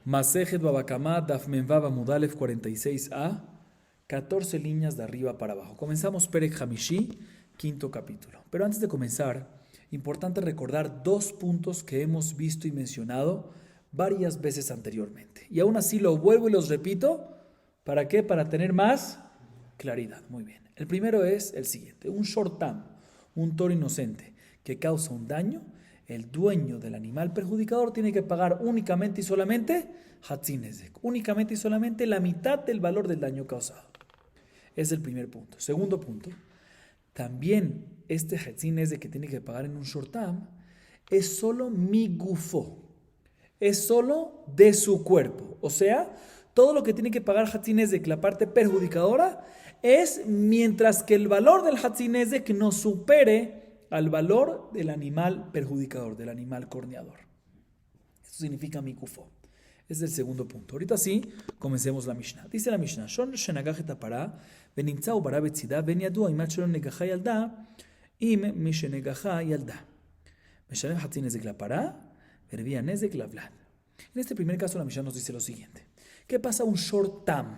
Masejet Babakamá, Daf Menvav Amudalef 46a, 14 líneas de arriba para abajo. Comenzamos Perek Hamishi, quinto capítulo. Pero antes de comenzar, importante recordar dos puntos que hemos visto y mencionado varias veces anteriormente. Y aún así lo vuelvo y los repito. ¿Para qué? Para tener más claridad. Muy bien. El primero es el siguiente. Un shortam, un toro inocente que causa un daño, el dueño del animal perjudicador tiene que pagar únicamente y solamente Hatzin Nezek, únicamente y solamente la mitad del valor del daño causado. Es el primer punto. Segundo punto, también este Hatzin Nezek que tiene que pagar en un shortam es solo migufo, es solo de su cuerpo. O sea, todo lo que tiene que pagar Hatzin Nezek, la parte perjudicadora, es mientras que el valor del Hatzin Nezek no supere al valor del animal perjudicador, del animal corneador. Eso significa mikufo. Es el segundo punto. Ahorita sí, comencemos la Mishnah. Dice la Mishnah, Shon shenagach et hapara, venimtzau bara betzida, ven yadua imat shelon negacha yalda, im mi shenegacha yalda. Meshalem hatzin nezek la para, vervia nezek la vlad. En este primer caso la Mishnah nos dice lo siguiente. ¿Qué pasa un shortam?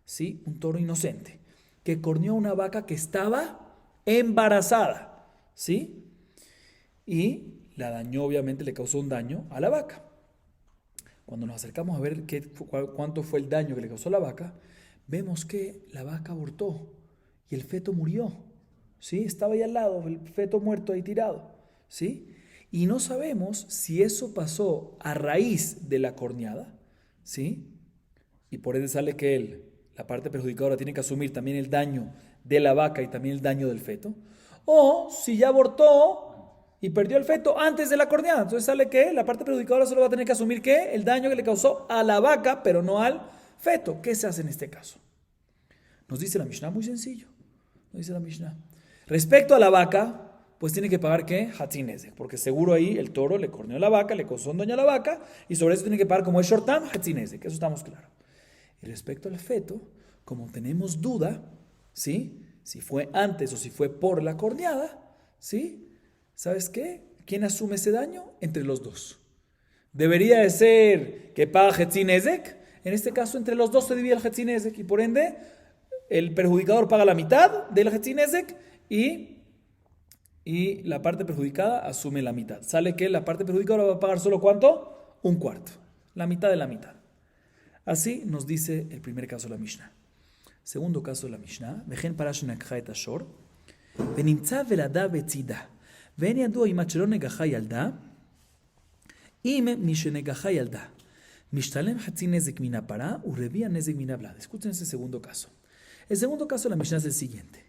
¿Sí? Un toro inocente, que corneó a una vaca que estaba embarazada. ¿Sí? Y la dañó, obviamente le causó un daño a la vaca. Cuando nos acercamos a ver cuánto fue el daño que le causó a la vaca, vemos que la vaca abortó y el feto murió. ¿Sí? Estaba ahí al lado, el feto muerto ahí tirado. ¿Sí? Y no sabemos si eso pasó a raíz de la corneada. ¿Sí? Y por ende sale que la parte perjudicadora, tiene que asumir también el daño de la vaca y también el daño del feto. O si ya abortó y perdió el feto antes de la corneada. Entonces sale que la parte perjudicadora solo va a tener que asumir que el daño que le causó a la vaca, pero no al feto. ¿Qué se hace en este caso? Nos dice la Mishnah, muy sencillo. Nos dice la Mishnah. Respecto a la vaca, pues tiene que pagar ¿qué? Hatzin Nezek, porque seguro ahí el toro le corneó a la vaca, le causó un daño a la vaca, y sobre eso tiene que pagar como es shortam, Hatzin Nezek. Eso estamos claros. Y respecto al feto, como tenemos duda, ¿sí? Si fue antes o si fue por la corneada, ¿sí? ¿Sabes qué? ¿Quién asume ese daño? Entre los dos. Debería de ser que paga Hatzin Nezek. En este caso, entre los dos se divide el Hatzin Nezek y por ende, el perjudicador paga la mitad del Hatzin Nezek y la parte perjudicada asume la mitad. Sale que la parte perjudicada va a pagar solo ¿cuánto? Un cuarto. La mitad de la mitad. Así nos dice el primer caso de la Mishnah. Segundo caso de la Mishnah, Vejen parash nakha et ashor, venimtza velada betzida, ven yadua imat shelo negacha yalda, im mi shenegacha yalda, mishtalem hatzin nezek min hapara, urevia nezek min hablad. Escuchen ese segundo caso. El segundo caso de la Mishnah es el siguiente.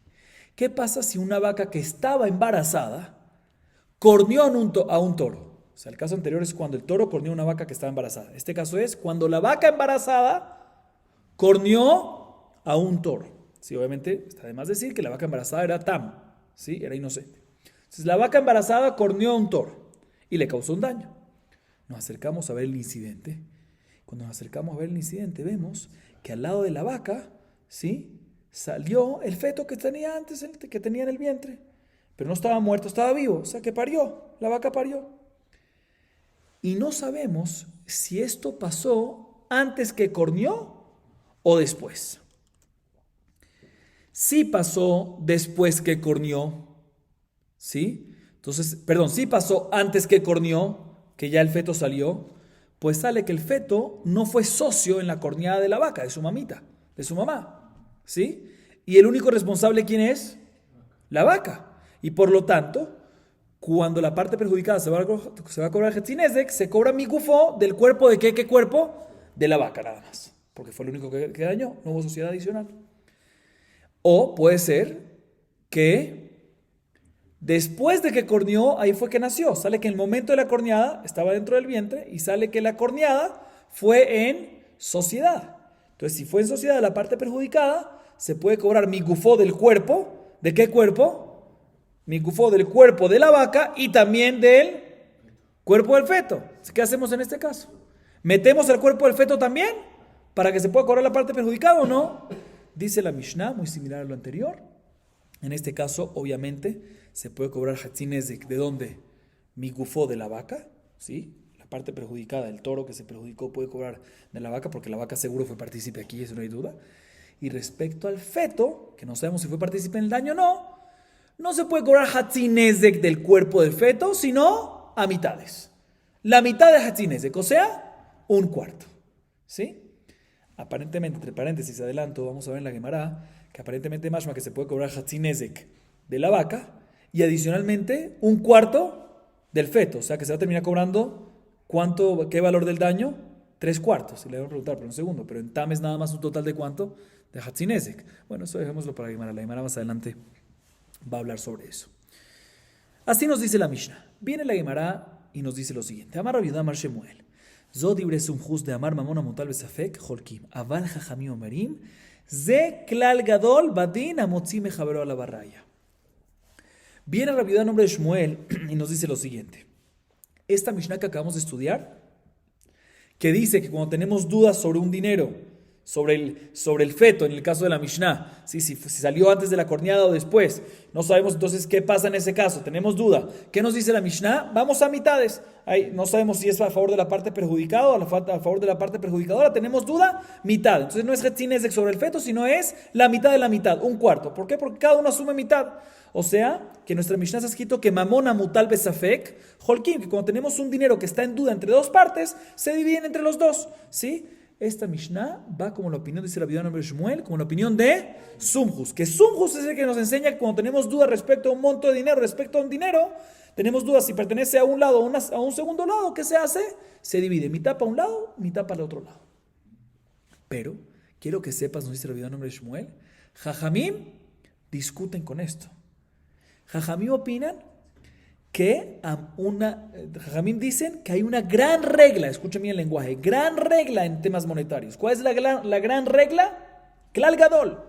¿Qué pasa si una vaca que estaba embarazada corneó a un toro? O sea, el caso anterior es cuando el toro corneó a una vaca que estaba embarazada. Este caso es cuando la vaca embarazada corneó a un toro. Sí, obviamente está de más decir que la vaca embarazada era tam, ¿sí? Era inocente. Entonces la vaca embarazada corneó a un toro y le causó un daño. Nos acercamos a ver el incidente. Cuando nos acercamos a ver el incidente vemos que al lado de la vaca, ¿sí? Salió el feto que tenía antes, que tenía en el vientre. Pero no estaba muerto, estaba vivo. O sea que parió, la vaca parió. Y no sabemos si esto pasó antes que corneó o después. Sí pasó después que corneó, ¿sí? Entonces, perdón, sí pasó antes que corneó, que ya el feto salió, pues sale que el feto no fue socio en la corneada de la vaca, de su mamita, de su mamá, ¿sí? Y el único responsable, ¿quién es? La vaca. Y por lo tanto, cuando la parte perjudicada se va a cobrar Hatzin Nezek, se cobra migufo del cuerpo de ¿qué cuerpo? De la vaca nada más, porque fue el único que dañó, no hubo sociedad adicional. O puede ser que después de que corneó, ahí fue que nació. Sale que en el momento de la corneada estaba dentro del vientre y sale que la corneada fue en sociedad. Entonces, si fue en sociedad la parte perjudicada, se puede cobrar migufo del cuerpo. ¿De qué cuerpo? Migufo del cuerpo de la vaca y también del cuerpo del feto. ¿Qué hacemos en este caso? ¿Metemos el cuerpo del feto también para que se pueda cobrar la parte perjudicada o no? Dice la Mishnah, muy similar a lo anterior. En este caso, obviamente, se puede cobrar Hatzin Nezek. ¿De dónde? Migufo de la vaca, ¿sí? La parte perjudicada, el toro que se perjudicó puede cobrar de la vaca porque la vaca seguro fue partícipe aquí, eso no hay duda. Y respecto al feto, que no sabemos si fue partícipe en el daño o no, no se puede cobrar Hatzinezek del cuerpo del feto, sino a mitades. La mitad de Hatzinezek, o sea, un cuarto. ¿Sí? Aparentemente, entre paréntesis, adelanto, vamos a ver en la Gemara, que aparentemente mashma que se puede cobrar Hatzinezek de la vaca y adicionalmente un cuarto del feto. O sea, que se va a terminar cobrando ¿qué valor del daño? 3/4. Y le voy a preguntar por un segundo, pero en Tam es nada más un total de ¿cuánto? De Hatzinezek. Bueno, eso dejémoslo para la Gemara. La Gemara más adelante va a hablar sobre eso. Así nos dice la Mishnah. Viene la Gemara y nos dice lo siguiente. Amar Rabbi Yehuda Amar Shemuel. Zod dibre sumchus de Amar Mamona Mutal Besafek Holkim. Aval Jajamim Omerim. Ze klal gadol badin amotzi mejabero a la barraya. Viene Rabbi Yehuda en nombre de Shmuel y nos dice lo siguiente. Esta Mishnah que acabamos de estudiar, que dice que cuando tenemos dudas sobre un dinero, sobre el feto, en el caso de la Mishnah, si salió antes de la corneada o después, no sabemos entonces qué pasa en ese caso, tenemos duda. ¿Qué nos dice la Mishnah? Vamos a mitades. Ahí, no sabemos si es a favor de la parte perjudicada o a favor de la parte perjudicadora, tenemos duda, mitad. Entonces no es Hetzinezek sobre el feto, sino es la mitad de la mitad, un cuarto. ¿Por qué? Porque cada uno asume mitad. O sea, que en nuestra Mishnah está escrito que mamona mutal besafek, holkim, que cuando tenemos un dinero que está en duda entre dos partes, se dividen entre los dos, ¿sí? Esta Mishnah va como la opinión, dice Rabbi Yehuda en nombre de Shmuel, como la opinión de Sumjus, que Sumjus es el que nos enseña que cuando tenemos dudas respecto a un monto de dinero, respecto a un dinero, tenemos dudas si pertenece a un lado o a un segundo lado, ¿qué se hace? Se divide, mitad para un lado, mitad para el otro lado. Pero, quiero que sepas, nos dice Rabbi Yehuda en nombre de Shmuel, Jajamim discuten con esto. Jajamim opinan que Jajamim dicen que hay una gran regla, escuchen bien el lenguaje, gran regla en temas monetarios. ¿Cuál es la gran regla? Klal gadol.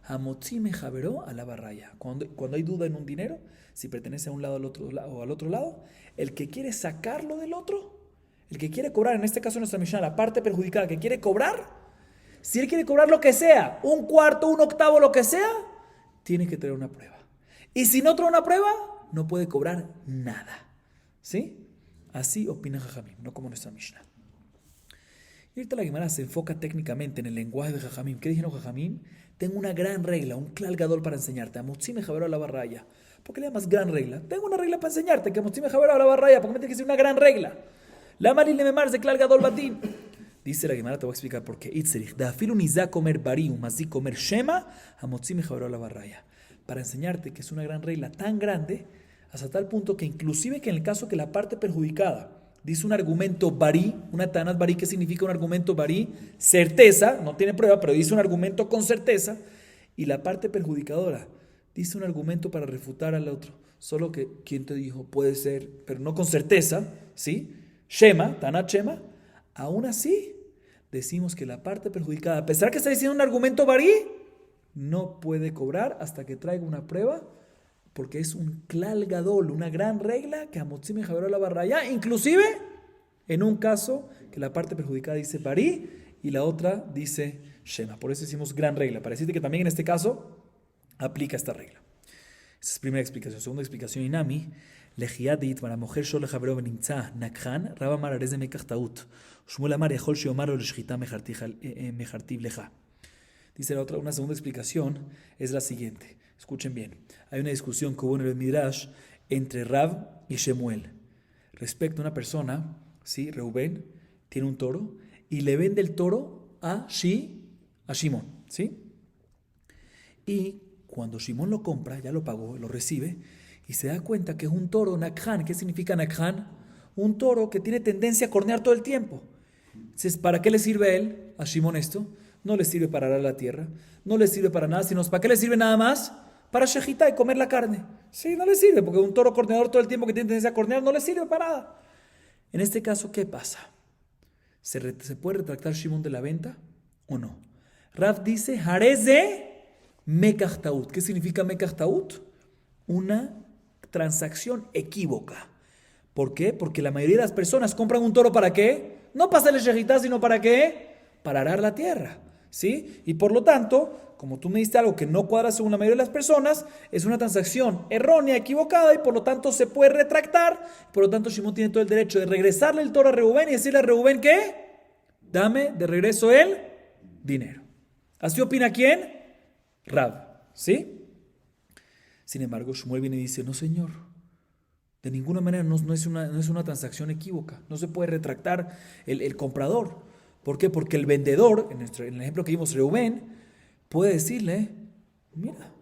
Hamotzi mejaberó a la barraya. Cuando hay duda en un dinero, si pertenece a un lado o al otro lado, el que quiere sacarlo del otro, el que quiere cobrar, en este caso en nuestra Mishnah, la parte perjudicada que quiere cobrar, si él quiere cobrar lo que sea, un cuarto, un octavo, lo que sea, tiene que traer una prueba. Y si no trae una prueba, no puede cobrar nada. ¿Sí? Así opina Jajamim, no como nuestra Mishnah. Y ahorita la Gemara se enfoca técnicamente en el lenguaje de Jajamim. ¿Qué dijeron Jajamim? Tengo una gran regla, un klal gadol para enseñarte. Amotzi mejaberó a la barraya. ¿Por qué le llamas gran regla? Tengo una regla para enseñarte, que Amotzi mejaberó a la barraya. ¿Por qué me tiene que decir una gran regla? La mari le memar de klal gadol batin. Dice la Gemara, te voy a explicar por qué. Itzerich, da afilu nizá comer bari, umazi comer shema, amotzi mejaberó a la barraya. Para enseñarte que es una gran regla tan grande, hasta tal punto que inclusive que en el caso que la parte perjudicada dice un argumento barí, una tanat barí, ¿qué significa un argumento barí? Certeza, no tiene prueba, pero dice un argumento con certeza, y la parte perjudicadora dice un argumento para refutar al otro, solo que, ¿quién te dijo? Puede ser, pero no con certeza, ¿sí? Shema, tanat shema, aún así decimos que la parte perjudicada, a pesar que está diciendo un argumento barí, no puede cobrar hasta que traiga una prueba, porque es un klal gadol, una gran regla que amotzi mejaberó a la barraya, inclusive en un caso que la parte perjudicada dice barí y la otra dice shema. Por eso decimos gran regla, para decirte que también en este caso aplica esta regla. Esa es primera explicación. Segunda explicación, Inami, lejiadit para mujer shol lejaberó benimtza nakhan, raba mar arez de mekach taut, shmuel amar yachol sheomar o leshchita mejartiv leja. Dice la otra, una segunda explicación es la siguiente. Escuchen bien. Hay una discusión que hubo en el Midrash entre Rav y Shemuel respecto a una persona, ¿sí? Reubén tiene un toro y le vende el toro a Shimón, ¿sí? Y cuando Shimón lo compra, ya lo pagó, lo recibe y se da cuenta que es un toro Nakhan. ¿Qué significa Nakhan? Un toro que tiene tendencia a cornear todo el tiempo. Entonces, ¿para qué le sirve a él, a Shimón, esto? No le sirve para arar la tierra, no le sirve para nada, sino ¿para qué le sirve nada más? Para shejitá y comer la carne. Sí, no le sirve, porque un toro corneador todo el tiempo que tiene tendencia a cornear no le sirve para nada. En este caso, ¿qué pasa? ¿Se puede retractar Shimón de la venta o no? Rav dice, Hareze mekach taut. ¿Qué significa mekach taut? Una transacción equívoca. ¿Por qué? Porque la mayoría de las personas compran un toro ¿para qué? No para hacerle shejitá, sino ¿para qué? Para arar la tierra. ¿sí? Y por lo tanto, como tú me diste algo que no cuadra según la mayoría de las personas, es una transacción errónea, equivocada, y por lo tanto se puede retractar. Por lo tanto, Shimon tiene todo el derecho de regresarle el toro a Reubén y decirle a Reubén que dame de regreso el dinero. ¿Así opina quién? Rab, ¿sí? Sin embargo, Shmuel viene y dice, no señor, de ninguna manera no es una transacción equívoca, no se puede retractar el comprador. ¿Por qué? Porque el vendedor, en el ejemplo que vimos, Reubén, puede decirle, mira,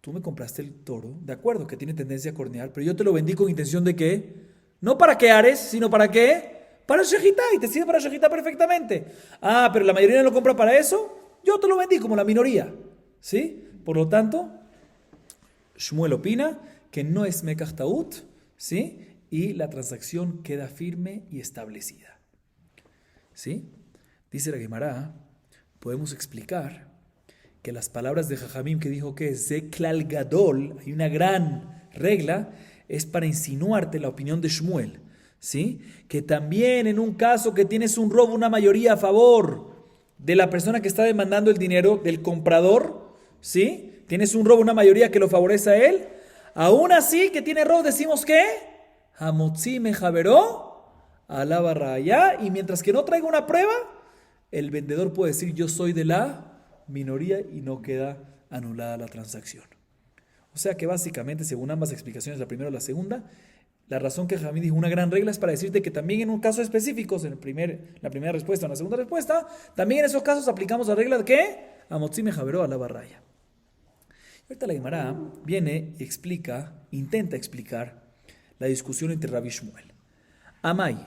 tú me compraste el toro, de acuerdo, que tiene tendencia a cornear, pero yo te lo vendí con intención de que, no para que ares, sino para qué, para Shejitá, y te sirve para Shejitá perfectamente. Ah, pero la mayoría no lo compra para eso, yo te lo vendí como la minoría, ¿sí? Por lo tanto, Shmuel opina que no es Mekach Taut, ¿sí? Y la transacción queda firme y establecida, ¿sí? Dice la Gemara, podemos explicar que las palabras de Jajamim que dijo que es Zeklal Gadol, hay una gran regla, es para insinuarte la opinión de Shmuel, ¿sí? Que también en un caso que tienes un robo, una mayoría a favor de la persona que está demandando el dinero, del comprador, ¿sí? Tienes un robo, una mayoría que lo favorece a él, aún así que tiene robo decimos que Hamotzi mejaveró alaba raya, y mientras que no traiga una prueba, el vendedor puede decir yo soy de la minoría y no queda anulada la transacción. O sea que básicamente, según ambas explicaciones, la primera o la segunda, la razón que Jamí dijo una gran regla es para decirte que también en un caso específico, en la primera respuesta o en la segunda respuesta, también en esos casos aplicamos la regla de que Amotzi mejaveró alaba raya. Ahorita la Gemara viene y intenta explicar la discusión entre Rabbi Shmuel. Amay,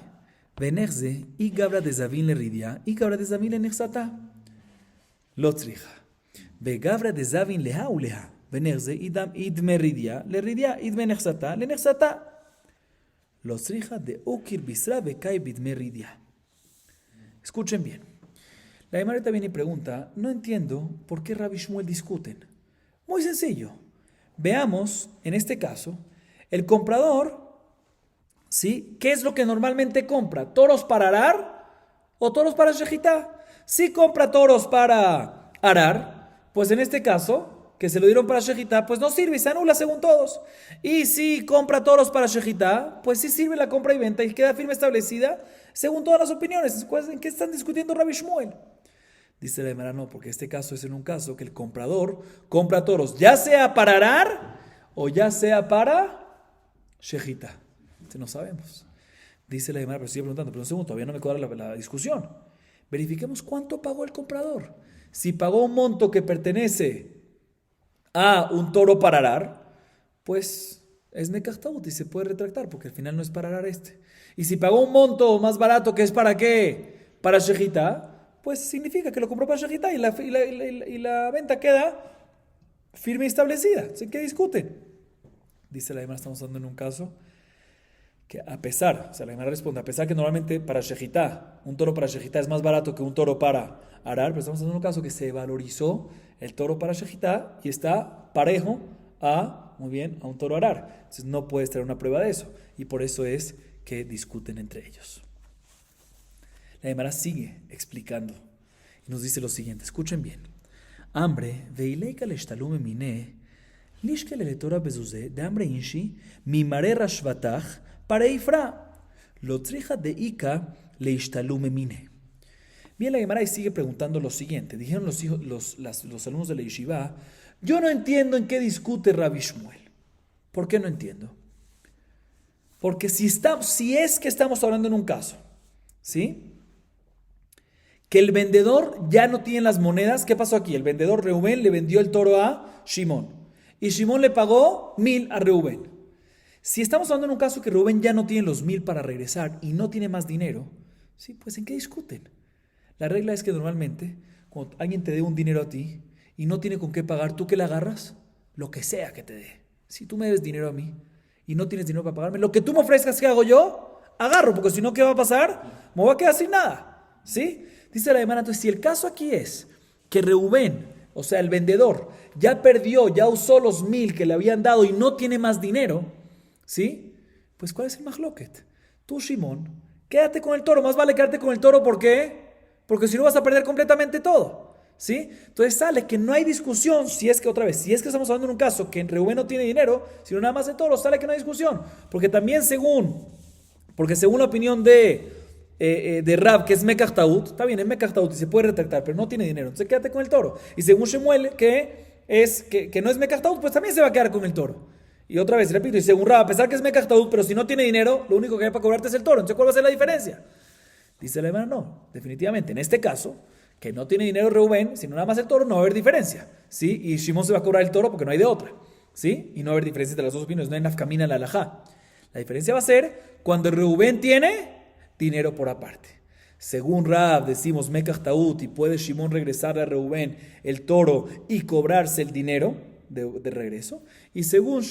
Venerze, y Gabra de Zavin le ridia, y Gabra de Zavin le nexata. Lotzricha. Ve Gabra de Zavin leha u leha. Venerze, idme ridia, idme nexata, le nexata. Lotzricha de Okir Bisra, Bekai bidme ridia. Escuchen bien. La Gemara viene y pregunta, no entiendo por qué Rabbi Shmuel discuten. Muy sencillo. Veamos, en este caso, el comprador, ¿sí? ¿Qué es lo que normalmente compra? ¿Toros para arar o toros para shejitá? Si compra toros para arar, pues en este caso, que se lo dieron para shejitá, pues no sirve y se anula según todos. Y si compra toros para shejitá, pues sí sirve la compra y venta y queda firme establecida según todas las opiniones. ¿En qué están discutiendo Rabbi Shmuel? Dice la Gemara, no, porque este caso es en un caso que el comprador compra toros, ya sea para arar o ya sea para shejitá. No sabemos. Dice la Gemara, pero sigue preguntando, pero un segundo, todavía no me cuadra la discusión. Verifiquemos cuánto pagó el comprador. Si pagó un monto que pertenece a un toro para arar, pues es Mekach Taut y se puede retractar, porque al final no es para arar este. Y si pagó un monto más barato que es para qué, para shejitá, pues significa que lo compró para shejitá y la venta queda firme y establecida. ¿Sí? ¿Qué discuten? Dice la Gemara, estamos hablando en un caso que la Gemara responde, a pesar que normalmente para shejitá, un toro para shejitá es más barato que un toro para arar, pero estamos hablando en un caso que se valorizó el toro para shejitá y está parejo a un toro arar. Entonces no puedes traer una prueba de eso. Y por eso es que discuten entre ellos. La Gemara sigue explicando y nos dice lo siguiente, escuchen bien. Hambre, veileika leshtalume mine, lishke leletora bezuze, de hambre inshi, mimare rashvatach, para ifra, lotzricha de ika leishtalume mine. Bien, la Gemara sigue preguntando lo siguiente. Dijeron los alumnos de la yeshiva, yo no entiendo en qué discute Rabbi Shmuel. ¿Por qué no entiendo? Porque si es que estamos hablando en un caso, ¿sí?, que el vendedor ya no tiene las monedas. ¿Qué pasó aquí? El vendedor Reubén le vendió el toro a Shimón y Shimón le pagó 1,000 a Reubén. Si estamos hablando en un caso que Reubén ya no tiene los 1,000 para regresar y no tiene más dinero, ¿sí? Pues ¿en qué discuten? La regla es que normalmente cuando alguien te dé un dinero a ti y no tiene con qué pagar, ¿tú qué le agarras? Lo que sea que te dé. Si tú me debes dinero a mí y no tienes dinero para pagarme, lo que tú me ofrezcas, ¿qué hago yo? Agarro, porque si no, ¿qué va a pasar? Me voy a quedar sin nada, ¿sí? Dice la Gemara, entonces si el caso aquí es que Reubén, o sea el vendedor, ya perdió, ya usó los 1,000 que le habían dado y no tiene más dinero, ¿sí? Pues ¿cuál es el mahloket? Tú, Shimón, quédate con el toro, más vale quedarte con el toro, ¿por qué? Porque si no vas a perder completamente todo. ¿Sí? Entonces sale que no hay discusión si es que estamos hablando en un caso que Reubén no tiene dinero, sino nada más de toro, sale que no hay discusión. Porque también según la opinión de Rab, que es Mekach Taut, está bien, es Mekach Taut y se puede retractar, pero no tiene dinero, entonces quédate con el toro. Y según Shemuel, que no es Mekach Taut, pues también se va a quedar con el toro. Y otra vez, repito, y según Rab, a pesar que es Mekach Taut, pero si no tiene dinero, lo único que hay para cobrarte es el toro. Entonces, ¿cuál va a ser la diferencia? Dice la hermana, no, definitivamente, en este caso, que no tiene dinero Reubén, sino nada más el toro, no va a haber diferencia, ¿sí? Y Shimón se va a cobrar el toro porque no hay de otra, ¿sí? Y no va a haber diferencia entre las dos opiniones, no hay nafkamina en la halajá. La diferencia va a ser cuando Reubén tiene dinero por aparte. Según Rab, decimos Mekach Taut y puede Shimón regresarle a Reubén el toro y cobrarse el dinero de regreso. Y según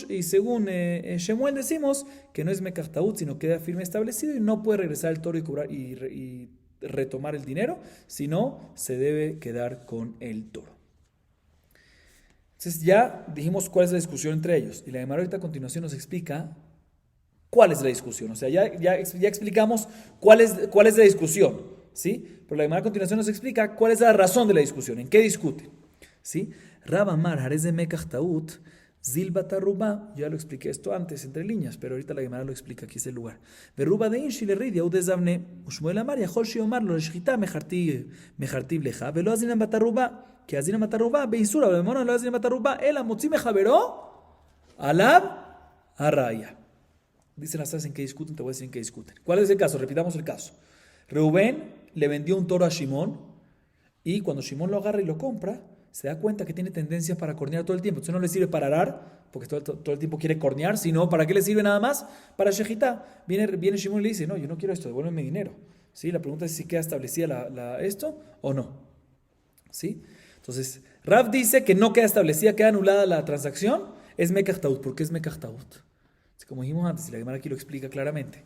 Shemuel decimos que no es Mekach Taut, sino queda firme establecido y no puede regresar el toro y cobrar y retomar el dinero, sino se debe quedar con el toro. Entonces ya dijimos cuál es la discusión entre ellos. Y la Gemara ahorita a continuación nos explica cuál es la discusión. O sea, ya explicamos cuál es la discusión, ¿sí? Pero la Gemara a continuación nos explica cuál es la razón de la discusión, en qué discuten, ¿sí? Rab Amar, Jarez de Mekach Taut, Zilba Tarubá, ya lo expliqué esto antes, entre líneas, pero ahorita la Gemara lo explica, aquí es el lugar. Veruba de Inshi le ridi, Aude Zavne, Ushmuel Amar, Yahol Shiomar, lo Reshchita, Mejartiv Leja, Velo Azinam Batarubá, que Azinam Batarubá, Beisura, Bemono, lo Azinam Batarubá, Ela Motzi Mejaveró, Alab, Arraya. Dicen las en qué discuten, te voy a decir en qué discuten. ¿Cuál es el caso? Repitamos el caso. Reubén le vendió un toro a Shimón y cuando Shimón lo agarra y lo compra, se da cuenta que tiene tendencia para cornear todo el tiempo. Entonces no le sirve para arar, porque todo el tiempo quiere cornear, sino ¿para qué le sirve nada más? Para Shejitá. Viene Shimón y le dice, no, yo no quiero esto, devuélveme dinero. ¿Sí? La pregunta es si queda establecida esto o no. ¿Sí? Entonces, Rav dice que no queda establecida, queda anulada la transacción, es Mekach Taut. ¿Por qué es Mekach Taut? Como dijimos antes, y la Gemara aquí lo explica claramente,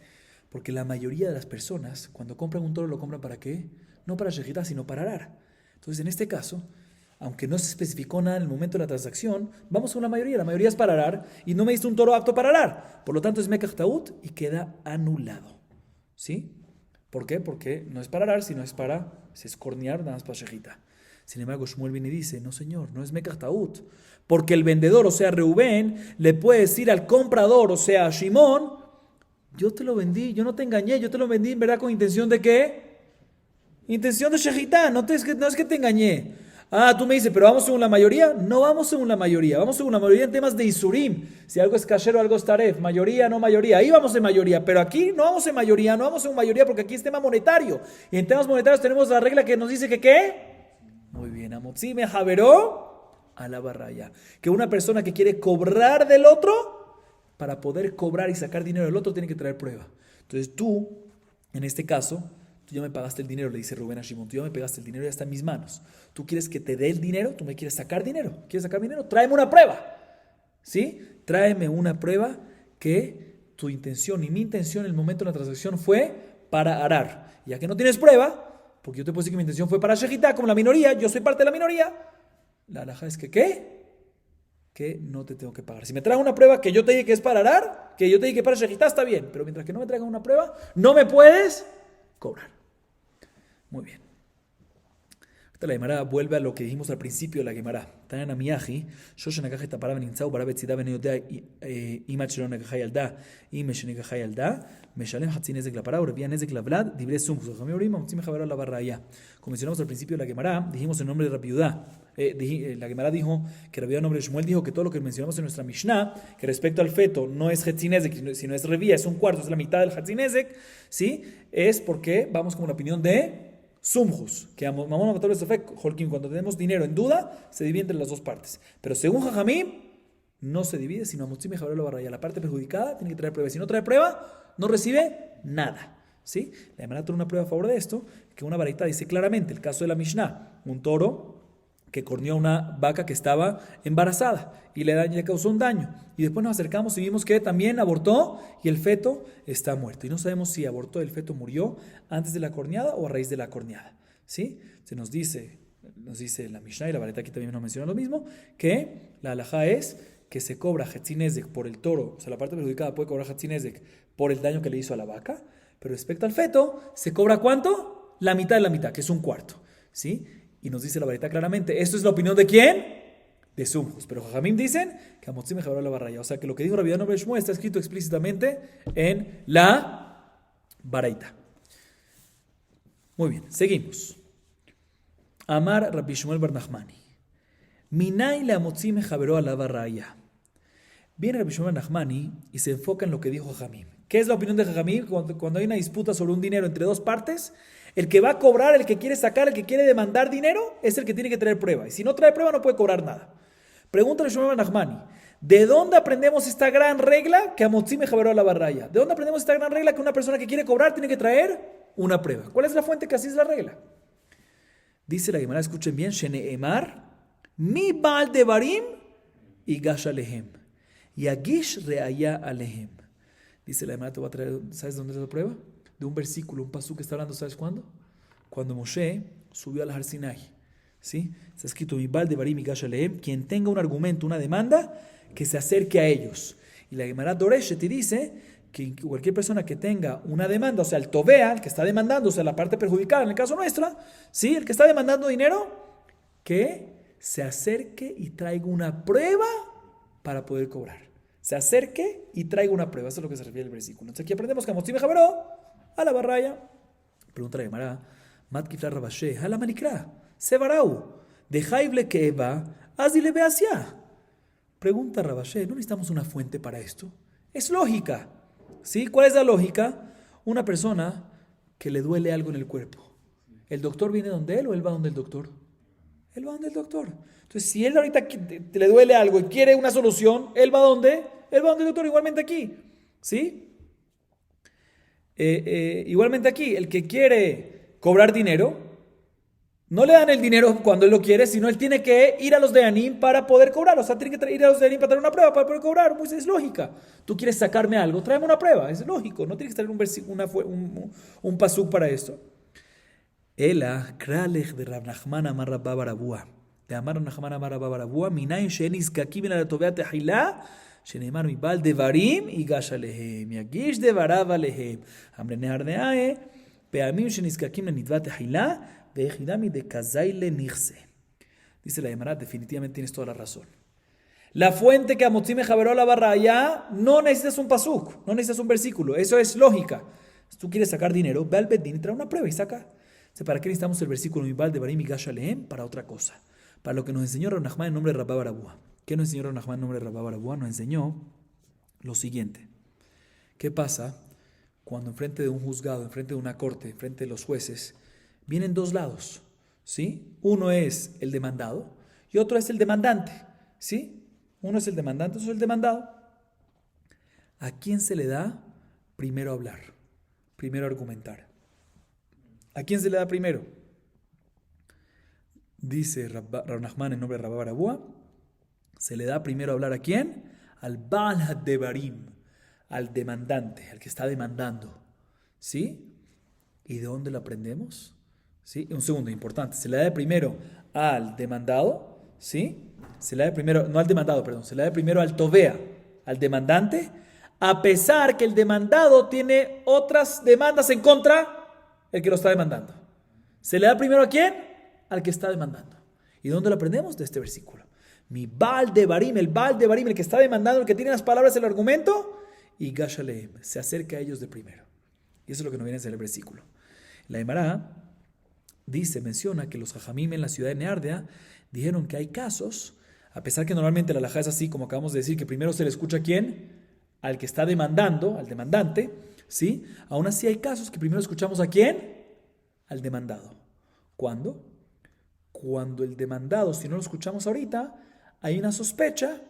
porque la mayoría de las personas, cuando compran un toro, lo compran ¿para qué? No para Shejitá, sino para arar. Entonces, en este caso, aunque no se especificó nada en el momento de la transacción, vamos con la mayoría es para arar, y no me diste un toro apto para arar. Por lo tanto, es Mekach Taut y queda anulado. ¿Sí? ¿Por qué? Porque no es para arar, sino es escornear, nada más para Shejitá. Sin embargo, Shmuel viene y dice, no señor, no es Mekach Taut, porque el vendedor, o sea, Reubén, le puede decir al comprador, o sea, a Shimón, yo te lo vendí, yo no te engañé, yo te lo vendí en verdad con intención de ¿qué? Intención de Shejitá, no es que te engañé. Ah, tú me dices, pero ¿vamos según la mayoría? No vamos según la mayoría, vamos según la mayoría en temas de Isurim. Si algo es kasher o algo es taref, mayoría, no mayoría. Ahí vamos en mayoría, pero aquí no vamos en mayoría, no vamos según mayoría porque aquí es tema monetario. Y en temas monetarios tenemos la regla que nos dice que ¿qué? Muy bien, Amotzi me javeró a la barraya. Que una persona que quiere cobrar del otro, para poder cobrar y sacar dinero del otro, tiene que traer prueba. Entonces tú, en este caso, tú ya me pagaste el dinero, le dice Rubén a Shimón, tú ya me pagaste el dinero, ya está en mis manos. Tú quieres que te dé el dinero, tú me quieres sacar dinero. ¿Quieres sacar dinero? Tráeme una prueba. ¿Sí? Tráeme una prueba que tu intención y mi intención en el momento de la transacción fue para arar. Ya que no tienes prueba, porque yo te puedo decir que mi intención fue para Shejitá, como la minoría, yo soy parte de la minoría, la halajá es que ¿qué? Que no te tengo que pagar. Si me traes una prueba que yo te dije que es para arar, que yo te dije que es para Shejitá, está bien, pero mientras que no me traigan una prueba, no me puedes cobrar. Muy bien. Esta la Gemara vuelve a lo que dijimos al principio de la Gemara. Tanan amiyahi, shoshan akaje tapara benintzau bara betzida beneyodea imat shelo nekaja yalda imesh nekaja yalda meshalem hatzi nezek la para urebia nezek la vlad dibre sumchus jajami orim motzi mejaber la barraya. Como mencionamos al principio de la Gemara, dijimos el nombre de Rabbi Yudá. La Gemara dijo que Rabbi Yudá, el nombre de Shmuel, dijo que todo lo que mencionamos en nuestra Mishnah, que respecto al feto no es Hatzinezek, sino es Revía, es un cuarto, es la mitad del Hatzinezek, ¿sí? Es porque vamos con la opinión de Sumjus, que cuando tenemos dinero en duda, se divide entre las dos partes. Pero según Jajamim, no se divide, sino a Motzi Mejaber la barraya. La parte perjudicada tiene que traer prueba. Si no trae prueba, no recibe nada. ¿Sí? La Gemara trae una prueba a favor de esto, que una baraita dice claramente, el caso de la Mishnah, un toro que corneó a una vaca que estaba embarazada y le causó un daño. Y después nos acercamos y vimos que también abortó y el feto está muerto. Y no sabemos si abortó, el feto murió antes de la corneada o a raíz de la corneada. ¿Sí? Nos dice la Mishnah y la Baraita aquí también nos menciona lo mismo, que la halajá es que se cobra Hatzinezek por el toro, o sea, la parte perjudicada puede cobrar Hatzinezek por el daño que le hizo a la vaca, pero respecto al feto, ¿se cobra cuánto? la mitad de la mitad, que es un cuarto. ¿Sí? Y nos dice la varita claramente, ¿esto es la opinión de quién? De Sumjus. Pero Jajamim dicen que Amotzim Mejaberó la barraya. O sea que lo que dijo Rabbi Yohanan ben Shmuel está escrito explícitamente en la baraita. Muy bien, seguimos. Amar Rabbi Shmuel bar Nachmani. Minay le Amotzim Mejaberó la barraya. Viene Rabbi Shmuel bar Nachmani y se enfoca en lo que dijo Jajamim. ¿Qué es la opinión de Jajamim? Cuando hay una disputa sobre un dinero entre dos partes, el que va a cobrar, el que quiere sacar, el que quiere demandar dinero, es el que tiene que traer prueba. Y si no trae prueba, no puede cobrar nada. Pregúntale a Shmuel bar Nachmani, ¿de dónde aprendemos esta gran regla que Amotzim Mejaberó la barraya? ¿De dónde aprendemos esta gran regla que una persona que quiere cobrar tiene que traer una prueba? ¿Cuál es la fuente que así es la regla? Dice la Gemara, escuchen bien, Sheneemar, mi Baal Devarim y Gash Alehem. Y Agish Reaya Alehem. Dice la Gemara, te voy a traer, ¿sabes dónde es la prueba? De un versículo, un pasú que está hablando, ¿sabes cuándo? Cuando Moshe subió al Har Sinai. ¿Sí? Está escrito, mi Baal Devarim y Gash Alehem, quien tenga un argumento, una demanda, que se acerque a ellos. Y la Gemara Doreshet te dice que cualquier persona que tenga una demanda, o sea, el Tobea, el que está demandando, o sea, la parte perjudicada, en el caso nuestro, ¿sí? El que está demandando dinero, que se acerque y traiga una prueba para poder cobrar. Se acerque y traiga una prueba. Eso es lo que se refiere al versículo. Entonces aquí aprendemos que Amotzim Mejaberó a la barraya. Pregunta la Gemara, Mat Kifla Rabashe, a la manikra, Sebarau, de Jaible que Eva, Azile Beasia. Pregunta Rabashe, ¿no necesitamos una fuente para esto? Es lógica. ¿Sí? ¿Cuál es la lógica? Una persona que le duele algo en el cuerpo. ¿El doctor viene donde él o él va donde el doctor? Él va donde el doctor. Entonces, si él ahorita le duele algo y quiere una solución, ¿él va donde? Él va donde el doctor, igualmente aquí. ¿Sí? Igualmente aquí, el que quiere cobrar dinero, no le dan el dinero cuando él lo quiere, sino él tiene que ir a los Deanim para poder cobrar. O sea, tiene que ir a los Deanim para traer una prueba para poder cobrar. Pues es lógica. Tú quieres sacarme algo, tráeme una prueba. Es lógico. No tienes que traer un pasuk para esto. Ela, kralech de Rav Nachman amar Rabba Barabua. De amar Rav Nachman amar Rabba Barabua, minayin shenis kakim en la tovea tehila, sheneimar mi bal devarim y gash alehem, yagish devarav alehem. Amre nehar neae, peamim shenis kakim en nidva tehila, veejidami de kazaile nirse. Dice la Gemara, definitivamente tienes toda la razón. La fuente que Amotzim Mejaberó la barraya, no necesitas un pasuk, no necesitas un versículo, eso es lógica. Si tú quieres sacar dinero, ve al Bedín y trae una prueba y saca. ¿Para qué necesitamos el versículo Mibal de Barim y Gash Alehem? Para otra cosa. Para lo que nos enseñó Rav Nachman en nombre de Rabba Barabua. ¿Qué nos enseñó Rav Nachman en nombre de Rabba Barabua? Nos enseñó lo siguiente. ¿Qué pasa cuando enfrente de un juzgado, enfrente de una corte, enfrente de los jueces, vienen dos lados? ¿Sí? Uno es el demandado y otro es el demandante. ¿Sí? Uno es el demandante, otro es el demandado. ¿A quién se le da primero hablar? Primero argumentar. ¿A quién se le da primero? Dice Rav Nachman en nombre de Rabba Barabua, se le da primero hablar ¿a quién? Al Baal HaDevarim, al demandante, al que está demandando. ¿Sí? ¿Y de dónde lo aprendemos? ¿Sí? Un segundo, importante. Se le da primero al demandado, ¿sí? Se le da primero, no al demandado, perdón, se le da primero al Tobea, al demandante, a pesar que el demandado tiene otras demandas en contra el que lo está demandando. ¿Se le da primero a quién? Al que está demandando. ¿Y dónde lo aprendemos? De este versículo. Mi Baal Devarim, el Baal Devarim, el que está demandando, el que tiene las palabras, el argumento, y Gash Alehem, se acerca a ellos de primero. Y eso es lo que nos viene a decir el versículo. La Gemara dice, menciona que los Jajamim en la ciudad de Neardea dijeron que hay casos, a pesar que normalmente la halajá es así, como acabamos de decir, que primero se le escucha a quién, al que está demandando, al demandante, ¿sí? Aún así hay casos que primero escuchamos a quién, al demandado. ¿Cuándo? Cuando el demandado, si no lo escuchamos ahorita, hay una sospecha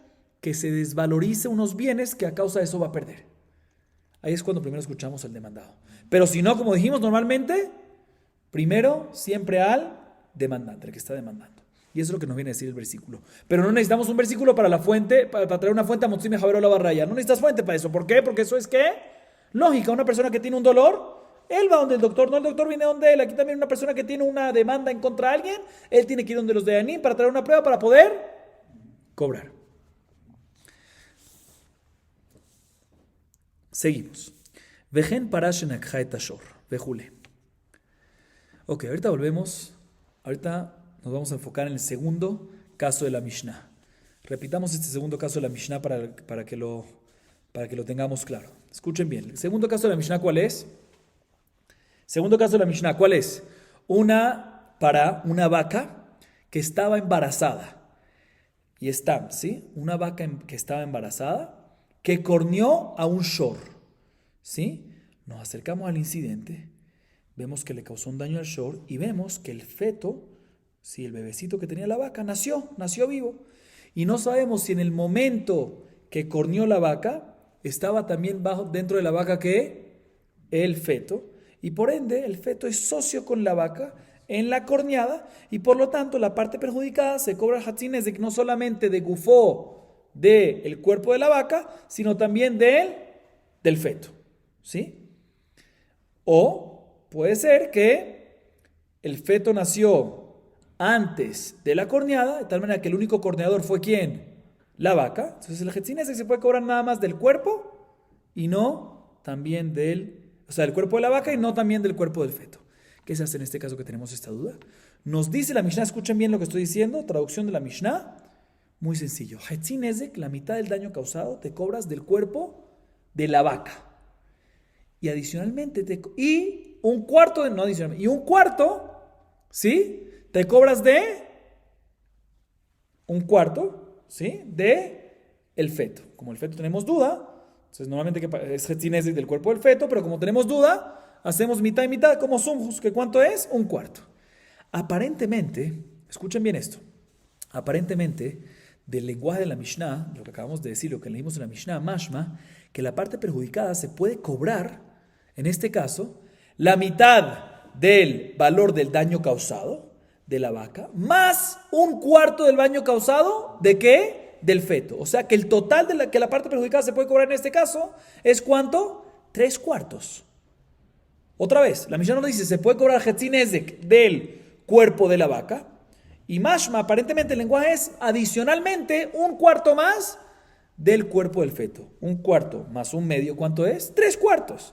que se desvalorice unos bienes que a causa de eso va a perder. Ahí es cuando primero escuchamos al demandado. Pero si no, como dijimos normalmente, primero siempre al demandante, el que está demandando. Y eso es lo que nos viene a decir el versículo. Pero no necesitamos un versículo para la fuente, para traer una fuente a Amotzim Mejaberó la barraya. No necesitas fuente para eso. ¿Por qué? Porque eso es ¿qué? Lógica. Una persona que tiene un dolor, él va donde el doctor, no el doctor viene donde él. Aquí también una persona que tiene una demanda en contra de alguien, él tiene que ir donde los de Anim para traer una prueba para poder cobrar. Seguimos. Vejen parashen akha et ashor. Vejule. Ok, ahorita volvemos. Ahorita nos vamos a enfocar en el segundo caso de la Mishnah. Repitamos este segundo caso de la Mishnah para que lo tengamos claro. Escuchen bien. El segundo caso de la Mishnah, ¿cuál es? Segundo caso de la Mishnah, ¿cuál es? Para una vaca que estaba embarazada. Y está, ¿sí? Una vaca que estaba embarazada que corneó a un shor. ¿Sí? Nos acercamos al incidente, vemos que le causó un daño al shor y vemos que el feto, ¿sí? El bebecito que tenía la vaca, nació vivo. Y no sabemos si en el momento que corneó la vaca, estaba también dentro de la vaca que el feto. Y por ende, el feto es socio con la vaca en la corneada y por lo tanto la parte perjudicada se cobra el Hatzin Nezek no solamente de gufó del cuerpo de la vaca, sino también del feto. ¿Sí? O puede ser que el feto nació antes de la corneada, de tal manera que el único corneador fue ¿quién? La vaca. Entonces el Hatzin Nezek se puede cobrar nada más del cuerpo y no también del cuerpo de la vaca y no también del cuerpo del feto. ¿Qué se hace en este caso que tenemos esta duda? Nos dice la Mishnah, escuchen bien lo que estoy diciendo, traducción de la Mishnah, muy sencillo. Hatzin Nezek, la mitad del daño causado, te cobras del cuerpo de la vaca. Y adicionalmente, un cuarto, ¿sí? Te cobras de un cuarto, ¿sí? De el feto. Como el feto tenemos duda, entonces normalmente es Hatzin Nezek del cuerpo del feto, pero como tenemos duda, hacemos mitad y mitad como sumjus, que ¿cuánto es? Un cuarto. Aparentemente, escuchen bien esto, aparentemente del lenguaje de la Mishnah, lo que acabamos de decir, lo que leímos en la Mishnah, mashma, que la parte perjudicada se puede cobrar, en este caso, la mitad del valor del daño causado de la vaca, más un cuarto del daño causado, ¿de qué? Del feto. O sea que el total que la parte perjudicada se puede cobrar en este caso es ¿cuánto? 3/4. Otra vez, la Mishnah nos dice, se puede cobrar Hatzin Nezek del cuerpo de la vaca. Y mashma, aparentemente el lenguaje es adicionalmente un cuarto más del cuerpo del feto. Un cuarto más un medio, ¿cuánto es? 3/4.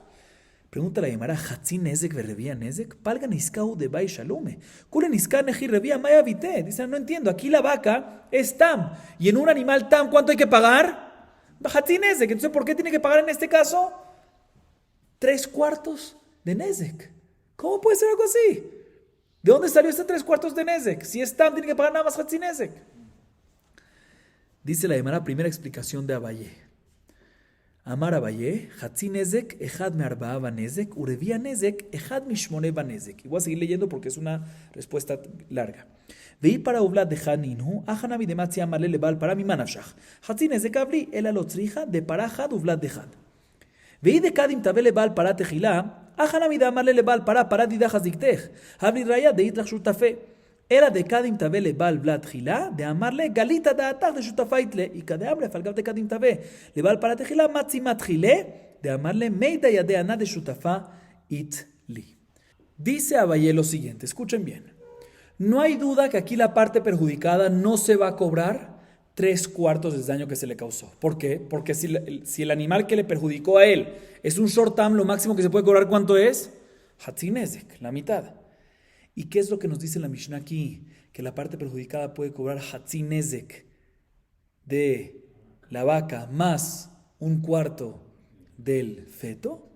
Pregunta la Gemara, Hatzin Nezek verrevía Nezek, palga niskau de bai shalume. Kule niska neji revía maya vite. Dicen, no entiendo, aquí la vaca es tam. Y en un animal tam, ¿cuánto hay que pagar? Hatzin Nezek. Entonces, ¿por qué tiene que pagar en este caso? 3/4 de Nezek. ¿Cómo puede ser algo así? ¿De dónde salió este 3/4 de Nezek? Si es tam, tiene que pagar nada más Hatzin Nezek. Dice la Gemara, primera explicación de Abaye. Amar Abaye, Hatzin Nezek, Ejad me arbaa ba Nezek, urevía Nezek, Ejad mishmone ba Nezek. Y voy a seguir leyendo porque es una respuesta larga. Veí para Ublad de Haninu, Ajanavi de Matzi amarle lebal para mi manashach. Hatzin Nezek abli, el alotzrija de parajad Ublad de Had. Veí de Kadim tabele bal para tejilá, Ajanavi de amarle lebal para didajas diktej. Habli raya de itrach shutafe. Era de Kadim tabele bal blad tejilá, de amarle galita de atar de shutafaitle. Y cada abre falgab de Kadim tabe. Lebal para tejilá, matzi matjile, de amarle meida ya de ana de shutafa itli. Dice Abaye lo siguiente, escuchen bien. No hay duda que aquí la parte perjudicada no se va a cobrar 3/4 del daño que se le causó. ¿Por qué? Porque si el animal que le perjudicó a él es un short term, lo máximo que se puede cobrar, ¿cuánto es? Hatzin Nezek, la mitad. ¿Y qué es lo que nos dice la Mishnah aquí? Que la parte perjudicada puede cobrar Hatzin Nezek de la vaca más un cuarto del feto.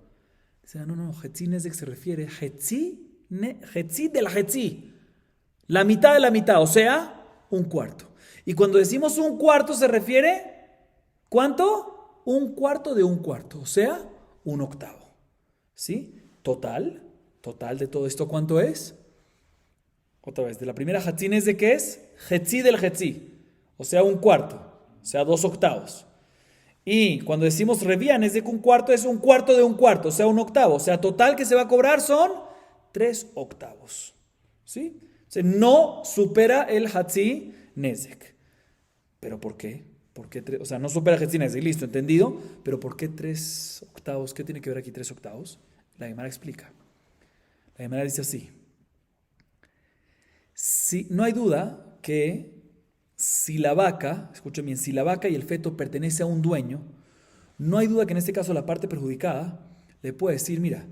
O sea, no, Hatzin Nezek se refiere a Hetzi de la Hetzi. La mitad de la mitad, o sea, un cuarto. Y cuando decimos un cuarto se refiere, ¿cuánto? Un cuarto de un cuarto, o sea, un octavo. ¿Sí? Total de todo esto, ¿cuánto es? Otra vez, de la primera Hatzin Nezek, ¿qué es? Hetzi del Hetzi, o sea, un cuarto, o sea, 2 octavos. Y cuando decimos revía Nezek, un cuarto es un cuarto de un cuarto, o sea, un octavo. O sea, total que se va a cobrar son 3 octavos. ¿Sí? O sea, no supera el Hatzin Nezek. ¿Pero por qué? O sea, no supera Hatzin Nezek, listo, entendido. Pero ¿por qué 3 octavos? ¿Qué tiene que ver aquí 3 octavos? La Gemara explica. La Gemara dice así. No hay duda que si la vaca, escuchen bien, si la vaca y el feto pertenece a un dueño, no hay duda que en este caso la parte perjudicada le puede decir, mira,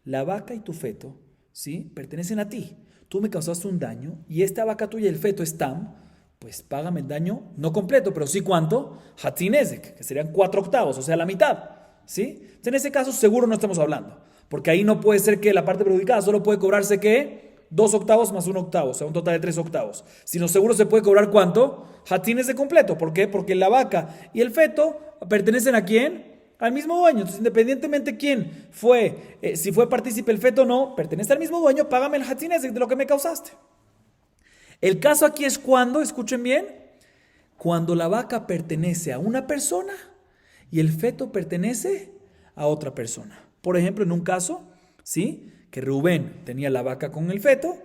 la vaca y tu feto ¿sí? Pertenecen a ti. Tú me causaste un daño y esta vaca tuya, el feto es tam, pues págame el daño, no completo, pero sí cuánto, Hatzinezek, que serían 4/8, o sea, la mitad, ¿sí? Entonces, en ese caso seguro no estamos hablando, porque ahí no puede ser que la parte perjudicada solo puede cobrarse que 2/8 más 1/8, o sea, un total de 3/8. Sino seguro se puede cobrar cuánto, Hatzinezek completo. ¿Por qué? Porque la vaca y el feto pertenecen a quién, al mismo dueño. Entonces, independientemente quién fue, si fue partícipe el feto o no, pertenece al mismo dueño, págame el Hatzinezek de lo que me causaste. El caso aquí es cuando, escuchen bien, cuando la vaca pertenece a una persona y el feto pertenece a otra persona. Por ejemplo, en un caso, ¿sí? Que Rubén tenía la vaca con el feto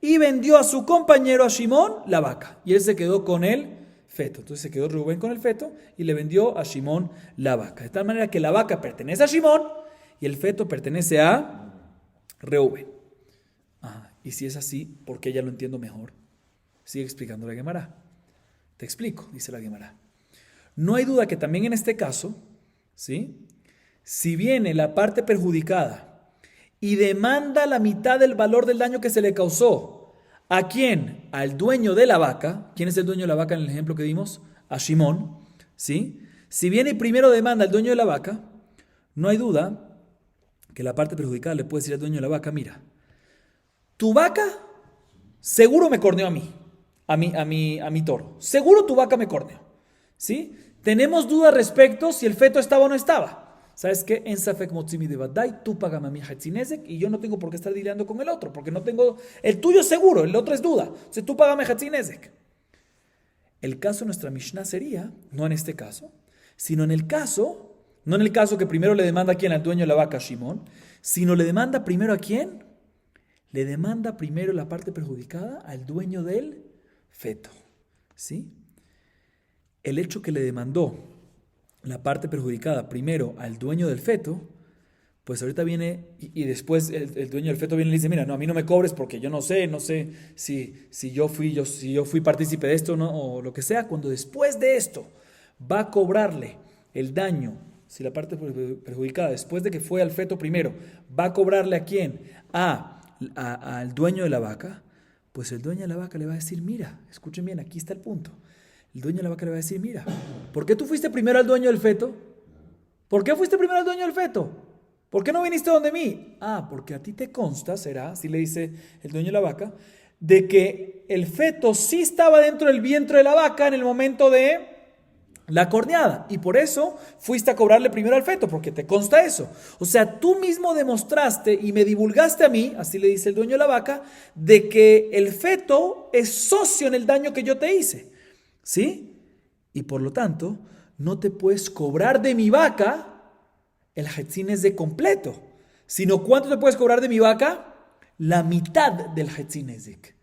y vendió a su compañero, a Shimón, la vaca. Y él se quedó con el feto. Entonces se quedó Rubén con el feto y le vendió a Shimón la vaca. De tal manera que la vaca pertenece a Shimón y el feto pertenece a Reuben. Y si es así, ¿por qué ya lo entiendo mejor? Sigue explicando la Gemara. Te explico, dice la Gemara. No hay duda que también en este caso, ¿sí? Si viene la parte perjudicada y demanda la mitad del valor del daño que se le causó, ¿a quién? Al dueño de la vaca. ¿Quién es el dueño de la vaca en el ejemplo que dimos? A Shimón, ¿sí? Si viene y primero demanda al dueño de la vaca, no hay duda que la parte perjudicada le puede decir al dueño de la vaca, mira, tu vaca seguro me corneó a mí. A mi toro. Seguro tu vaca me corneó. ¿Sí? Tenemos dudas respecto si el feto estaba o no estaba. ¿Sabes qué? En Safek Motzimi de Badai, tú págame a mi Hatzinezek y yo no tengo por qué estar dileando con el otro, porque no tengo. El tuyo es seguro, el otro es duda. O sea, tú págame Hatzinezek. El caso de nuestra Mishnah sería, no en este caso, sino en el caso, no en el caso que primero le demanda a quién, al dueño de la vaca, Shimón, sino le demanda primero a quién. Le demanda primero la parte perjudicada al dueño del feto, ¿sí? El hecho que le demandó la parte perjudicada primero al dueño del feto, pues ahorita viene y después el dueño del feto viene y le dice, mira, no, a mí no me cobres porque yo no sé si yo fui partícipe de esto, ¿no? O lo que sea. Cuando después de esto va a cobrarle el daño, si la parte perjudicada, después de que fue al feto primero, va a cobrarle a quién, al dueño de la vaca, pues el dueño de la vaca le va a decir, mira, escuchen bien, aquí está el punto. El dueño de la vaca le va a decir, mira, ¿por qué tú fuiste primero al dueño del feto? ¿Por qué fuiste primero al dueño del feto? ¿Por qué no viniste donde mí? Porque a ti te consta, será, así le dice el dueño de la vaca, de que el feto sí estaba dentro del vientre de la vaca en el momento de la corneada, y por eso fuiste a cobrarle primero al feto, porque te consta eso. O sea, tú mismo demostraste y me divulgaste a mí, así le dice el dueño de la vaca, de que el feto es socio en el daño que yo te hice, ¿sí? Y por lo tanto, no te puedes cobrar de mi vaca el Hatzinezek completo, sino ¿cuánto te puedes cobrar de mi vaca? La mitad del Hatzinezek.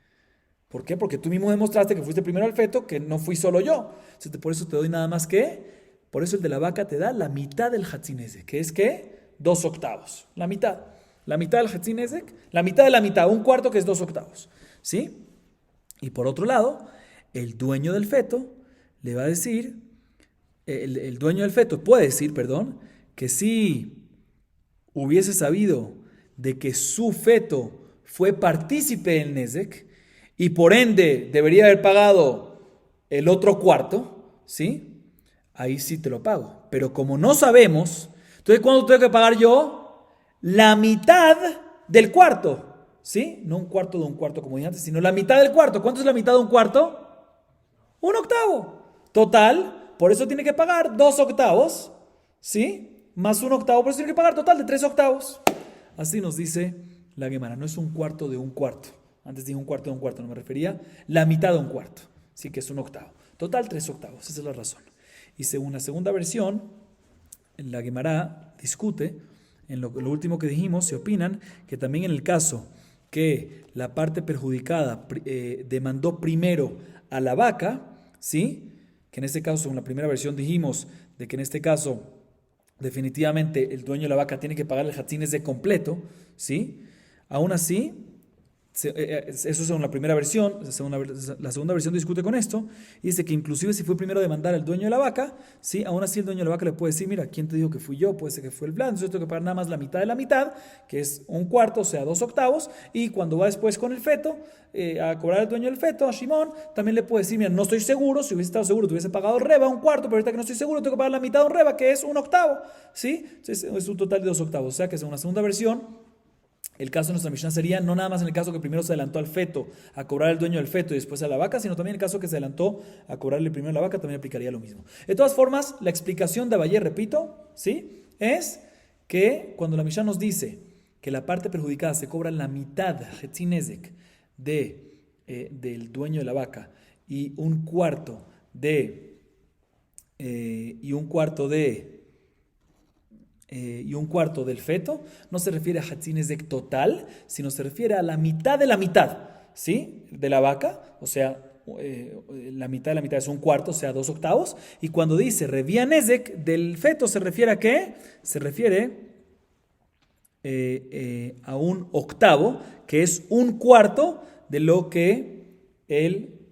¿Por qué? Porque tú mismo demostraste que fuiste primero al feto, que no fui solo yo. Entonces, por eso te doy nada más que, por eso el de la vaca te da la mitad del Hatzinezek, que es ¿qué? 2/8. La mitad. La mitad del Hatzinezek, la mitad de la mitad, 1/4 que es 2/8. ¿Sí? Y por otro lado, el dueño del feto le va a decir, el dueño del feto puede decir, perdón, que si hubiese sabido de que su feto fue partícipe del Nezek, y por ende debería haber pagado el otro cuarto, ¿sí? Ahí sí te lo pago. Pero como no sabemos, entonces ¿cuánto tengo que pagar yo? La mitad del cuarto, ¿sí? No un cuarto de un cuarto como dije antes, sino la mitad del cuarto. ¿Cuánto es la mitad de un cuarto? 1/8. Total, por eso tiene que pagar 2/8, ¿sí? Más 1/8, por eso tiene que pagar total de 3/8. Así nos dice la Gemara, no es un cuarto de un cuarto. Antes dije un cuarto de un cuarto, no me refería. La mitad de un cuarto, sí que es 1/8. Total 3/8, esa es la razón. Y según la segunda versión, la Gemara discute, en lo último que dijimos, se opinan que también en el caso que la parte perjudicada demandó primero a la vaca, ¿sí? Que en este caso, según la primera versión dijimos, de que en este caso definitivamente el dueño de la vaca tiene que pagar el Hatzinezek completo, ¿sí? Aún así, Eso según la primera versión. La segunda versión discute con esto y dice que inclusive si fue primero a demandar al dueño de la vaca, ¿sí? Aún así el dueño de la vaca le puede decir, mira, ¿quién te dijo que fui yo? Puede ser que fue el Vlad, entonces yo tengo que pagar nada más la mitad de la mitad, que es un cuarto, o sea, 2/8, y cuando va después con el feto, a cobrar al dueño del feto, a Shimon, también le puede decir, mira, no estoy seguro, si hubiese estado seguro te hubiese pagado reba, un cuarto, pero ahorita que no estoy seguro tengo que pagar la mitad de un reba, que es 1/8, ¿sí? Entonces es un total de 2/8, o sea que según la segunda versión, el caso de nuestra Mishnah sería no nada más en el caso que primero se adelantó al feto a cobrar al dueño del feto y después a la vaca, sino también en el caso que se adelantó a cobrarle primero a la vaca, también aplicaría lo mismo. De todas formas, la explicación de Abayé, repito, ¿sí? Es que cuando la Mishnah nos dice que la parte perjudicada se cobra la mitad, Hetzinezek, del dueño de la vaca y un cuarto de del feto, no se refiere a Hatzinezek total, sino se refiere a la mitad de la mitad, ¿sí? De la vaca, o sea, la mitad de la mitad es un cuarto, o sea, 2/8, y cuando dice Revianezek del feto, ¿se refiere a qué? Se refiere a un octavo, que es un cuarto de lo que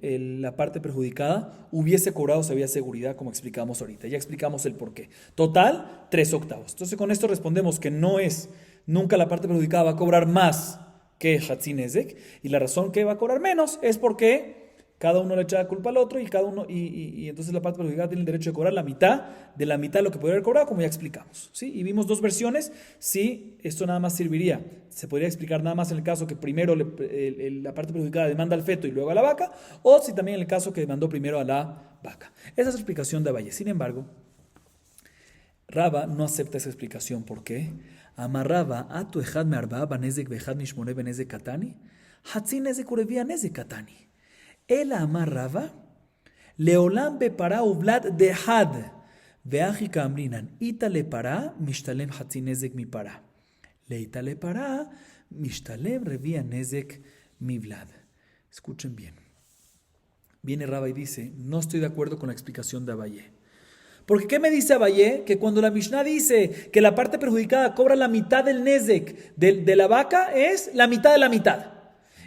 la parte perjudicada hubiese cobrado si había seguridad, como explicamos ahorita. Ya explicamos el porqué. Total, 3/8. Entonces con esto respondemos que nunca la parte perjudicada va a cobrar más que Hatzinezek, y la razón que va a cobrar menos es porque cada uno le echa la culpa al otro y entonces la parte perjudicada tiene el derecho de cobrar la mitad de lo que podría haber cobrado, como ya explicamos, ¿sí? Y vimos dos versiones. Si esto nada más serviría, se podría explicar nada más en el caso que primero la parte perjudicada demanda al feto y luego a la vaca, o si también en el caso que demandó primero a la vaca. Esa es la explicación de Abayé. Sin embargo, Raba no acepta esa explicación. ¿Por qué? Amarraba a tu ejad me arba banezek bejad mishmone benezek katani hatzinezek urevia nezek katani. El amarraba leolam bepará ublad de had veaji kamrinan ita le pará mishtalem hatzinezek mi pará leita le pará mishtalem revia nezek mi vlad. Escuchen bien. Viene Raba y dice, no estoy de acuerdo con la explicación de Abayé. Porque ¿qué me dice Abayé? Que cuando la Mishnah dice que la parte perjudicada cobra la mitad del nezek de la vaca, es la mitad de la mitad.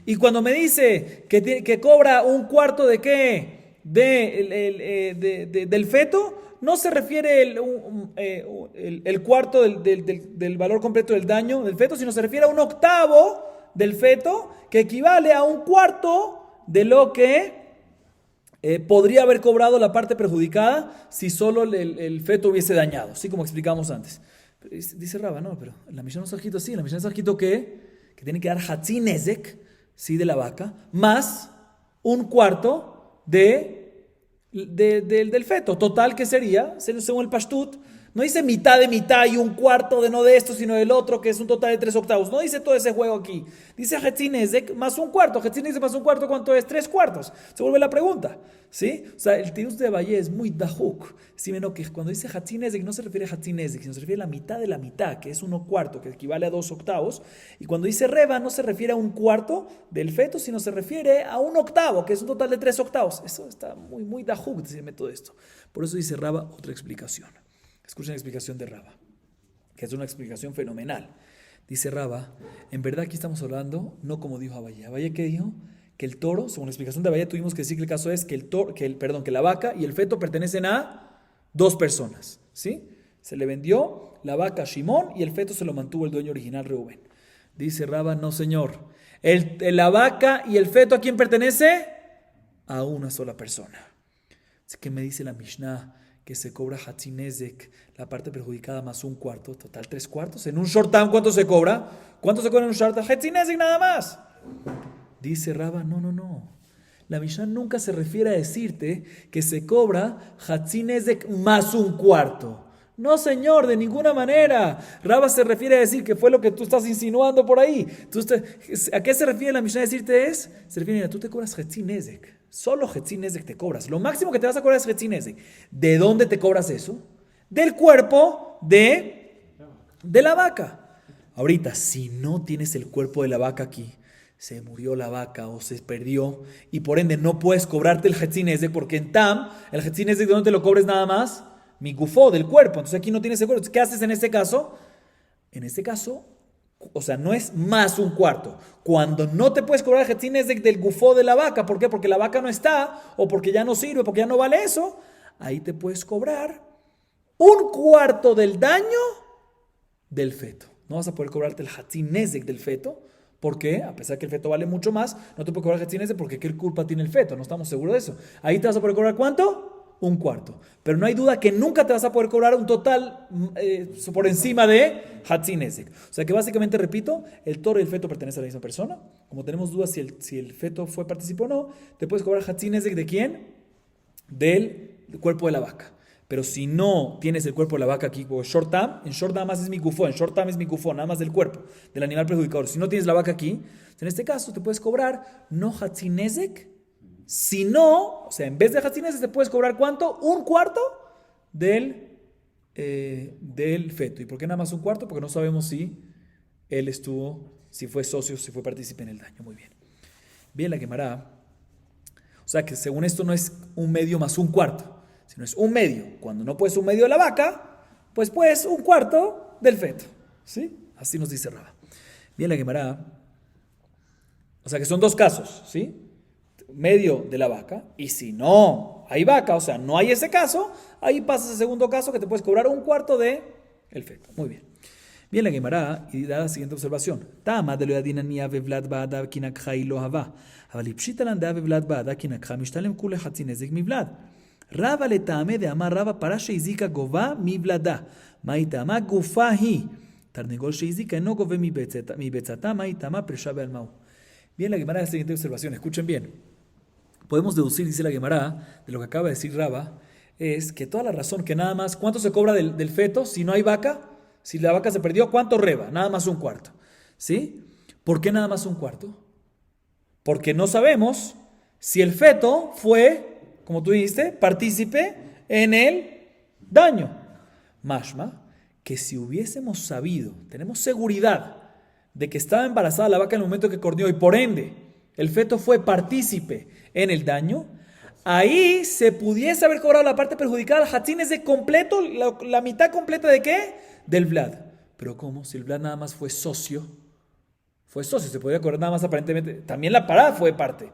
Y cuando me dice que cobra un cuarto de qué, del feto, no se refiere el cuarto del valor completo del daño del feto, sino se refiere a un octavo del feto, que equivale a un cuarto de lo que podría haber cobrado la parte perjudicada si solo el feto hubiese dañado, así como explicamos antes. Pero dice Raba, no, pero la Mishnah no está escrito así. La Mishnah está escrito que tiene que dar Hatzinezek, sí, de la vaca, más un cuarto del feto. Total, ¿qué sería? Según el Pashtut, no dice mitad de mitad y un cuarto de no de esto, sino del otro, que es un total de 3/8. No dice todo ese juego aquí. Dice Hetzinezek más un cuarto. Hetzinezek más un cuarto, ¿cuánto es? 3/4. Se vuelve la pregunta, ¿sí? O sea, el tirus de Abayé es muy dahuk. Sí, no, que cuando dice Hetzinezek no se refiere a Hetzinezek, sino se refiere a la mitad de la mitad, que es 1/4, que equivale a 2/8. Y cuando dice Reba no se refiere a un cuarto del feto, sino se refiere a un octavo, que es un total de 3/8. Eso está muy, muy dahuk, decirme todo esto. Por eso dice Raba otra explicación. Escuchen la explicación de Raba, que es una explicación fenomenal. Dice Raba, en verdad aquí estamos hablando, no como dijo Abayé. ¿Abayé qué dijo? Que el toro, según la explicación de Abayé, tuvimos que decir que el caso es que la vaca y el feto pertenecen a dos personas, ¿sí? Se le vendió la vaca a Shimón y el feto se lo mantuvo el dueño original, Reubén. Dice Raba, no señor. La vaca y el feto, ¿a quién pertenece? A una sola persona. ¿Qué me dice la Mishnah? Que se cobra Hatzinezek, la parte perjudicada más un cuarto, total 3/4. En un shortam, ¿cuánto se cobra? ¿Cuánto se cobra en un shortam? Hatzinezek nada más. Dice Raba, no. La Mishnah nunca se refiere a decirte que se cobra Hatzinezek más un cuarto. No, señor, de ninguna manera. Raba se refiere a decir que fue lo que tú estás insinuando por ahí. ¿A qué se refiere la Mishnah a decirte es? Se refiere a tú te cobras Hatzinezek. Solo Hetzinezek te cobras. Lo máximo que te vas a cobrar es Hetzinezek. ¿De dónde te cobras eso? Del cuerpo de la vaca. Ahorita, si no tienes el cuerpo de la vaca aquí, se murió la vaca o se perdió y por ende no puedes cobrarte el Hetzinezek porque en Tam, el Hetzinezek, ¿de dónde te lo cobres nada más? Mi gufó, del cuerpo. Entonces aquí no tienes el cuerpo. ¿Qué haces en este caso? En este caso, O sea, no es más un cuarto. Cuando no te puedes cobrar el Hatzin Nezek del gufó de la vaca, ¿por qué? Porque la vaca no está, o porque ya no sirve, porque ya no vale eso, ahí te puedes cobrar un cuarto del daño del feto. No vas a poder cobrarte el Hatzin Nezek del feto. ¿Por qué? A pesar que el feto vale mucho más, no te puedes cobrar el Hatzin Nezek porque ¿qué culpa tiene el feto? No estamos seguros de eso. Ahí te vas a poder cobrar ¿cuánto? Un cuarto. Pero no hay duda que nunca te vas a poder cobrar un total por encima de Hatzin Nezek. O sea que básicamente, repito, el toro y el feto pertenecen a la misma persona. Como tenemos dudas si el feto fue participó o no, te puedes cobrar Hatzin Nezek ¿de quién? Del cuerpo de la vaca. Pero si no tienes el cuerpo de la vaca aquí, en short nada más es mi gufo, en short time es mi gufo, nada más del cuerpo, del animal perjudicador. Si no tienes la vaca aquí, en este caso te puedes cobrar no Hatzin Nezek, sino, o sea, en vez de Hatzin Nezek te puedes cobrar ¿cuánto? Un cuarto del feto. ¿Y por qué nada más un cuarto? Porque no sabemos si él estuvo, si fue socio, si fue partícipe en el daño. Muy bien. Bien, la Gemara. O sea que según esto no es un medio más un cuarto, sino es un medio. Cuando no puedes un medio de la vaca, pues puedes un cuarto del feto. ¿Sí? Así nos dice Raba. Bien, la Gemara. O sea que son dos casos, ¿sí? Medio de la vaca. Y si no hay vaca, o sea, no hay ese caso, ahí pasas al segundo caso que te puedes cobrar un cuarto de el feto. Muy bien. Bien, la Gemara y da la siguiente observación. Tama de lo yadina ni ave vlad baada kinakha y lo hava. אבל הפשיטה לן דעה ובלד בעדה כי נקחה משתלם כולי חצי נזק מבלד. רבה לטעמי דאמר רבה פרה שהזיקה גובה מבלדה. מהי טעמה? גופה היא. תרנגול שהזיקה אינו גובה מבצעתה, מהי טעמה? פרישה בעלמהו. Bien, la Gemara, la siguiente observación, escuchen bien. Podemos deducir, dice la Gemara, de lo que acaba de decir Raba, es que toda la razón que nada más, ¿cuánto se cobra del feto si no hay vaca? Si la vaca se perdió, ¿cuánto reba? Nada más un cuarto. ¿Sí? ¿Por qué nada más un cuarto? Porque no sabemos si el feto fue, como tú dijiste, partícipe en el daño. Mashma, que si hubiésemos sabido, tenemos seguridad de que estaba embarazada la vaca en el momento que corneó y por ende el feto fue partícipe en el daño, ahí se pudiese haber cobrado la parte perjudicada. El Hatzin es de completo, la mitad completa ¿de qué? Del Vlad. Pero ¿cómo? Si el Vlad nada más fue socio, se podía cobrar nada más aparentemente. También la parada fue parte.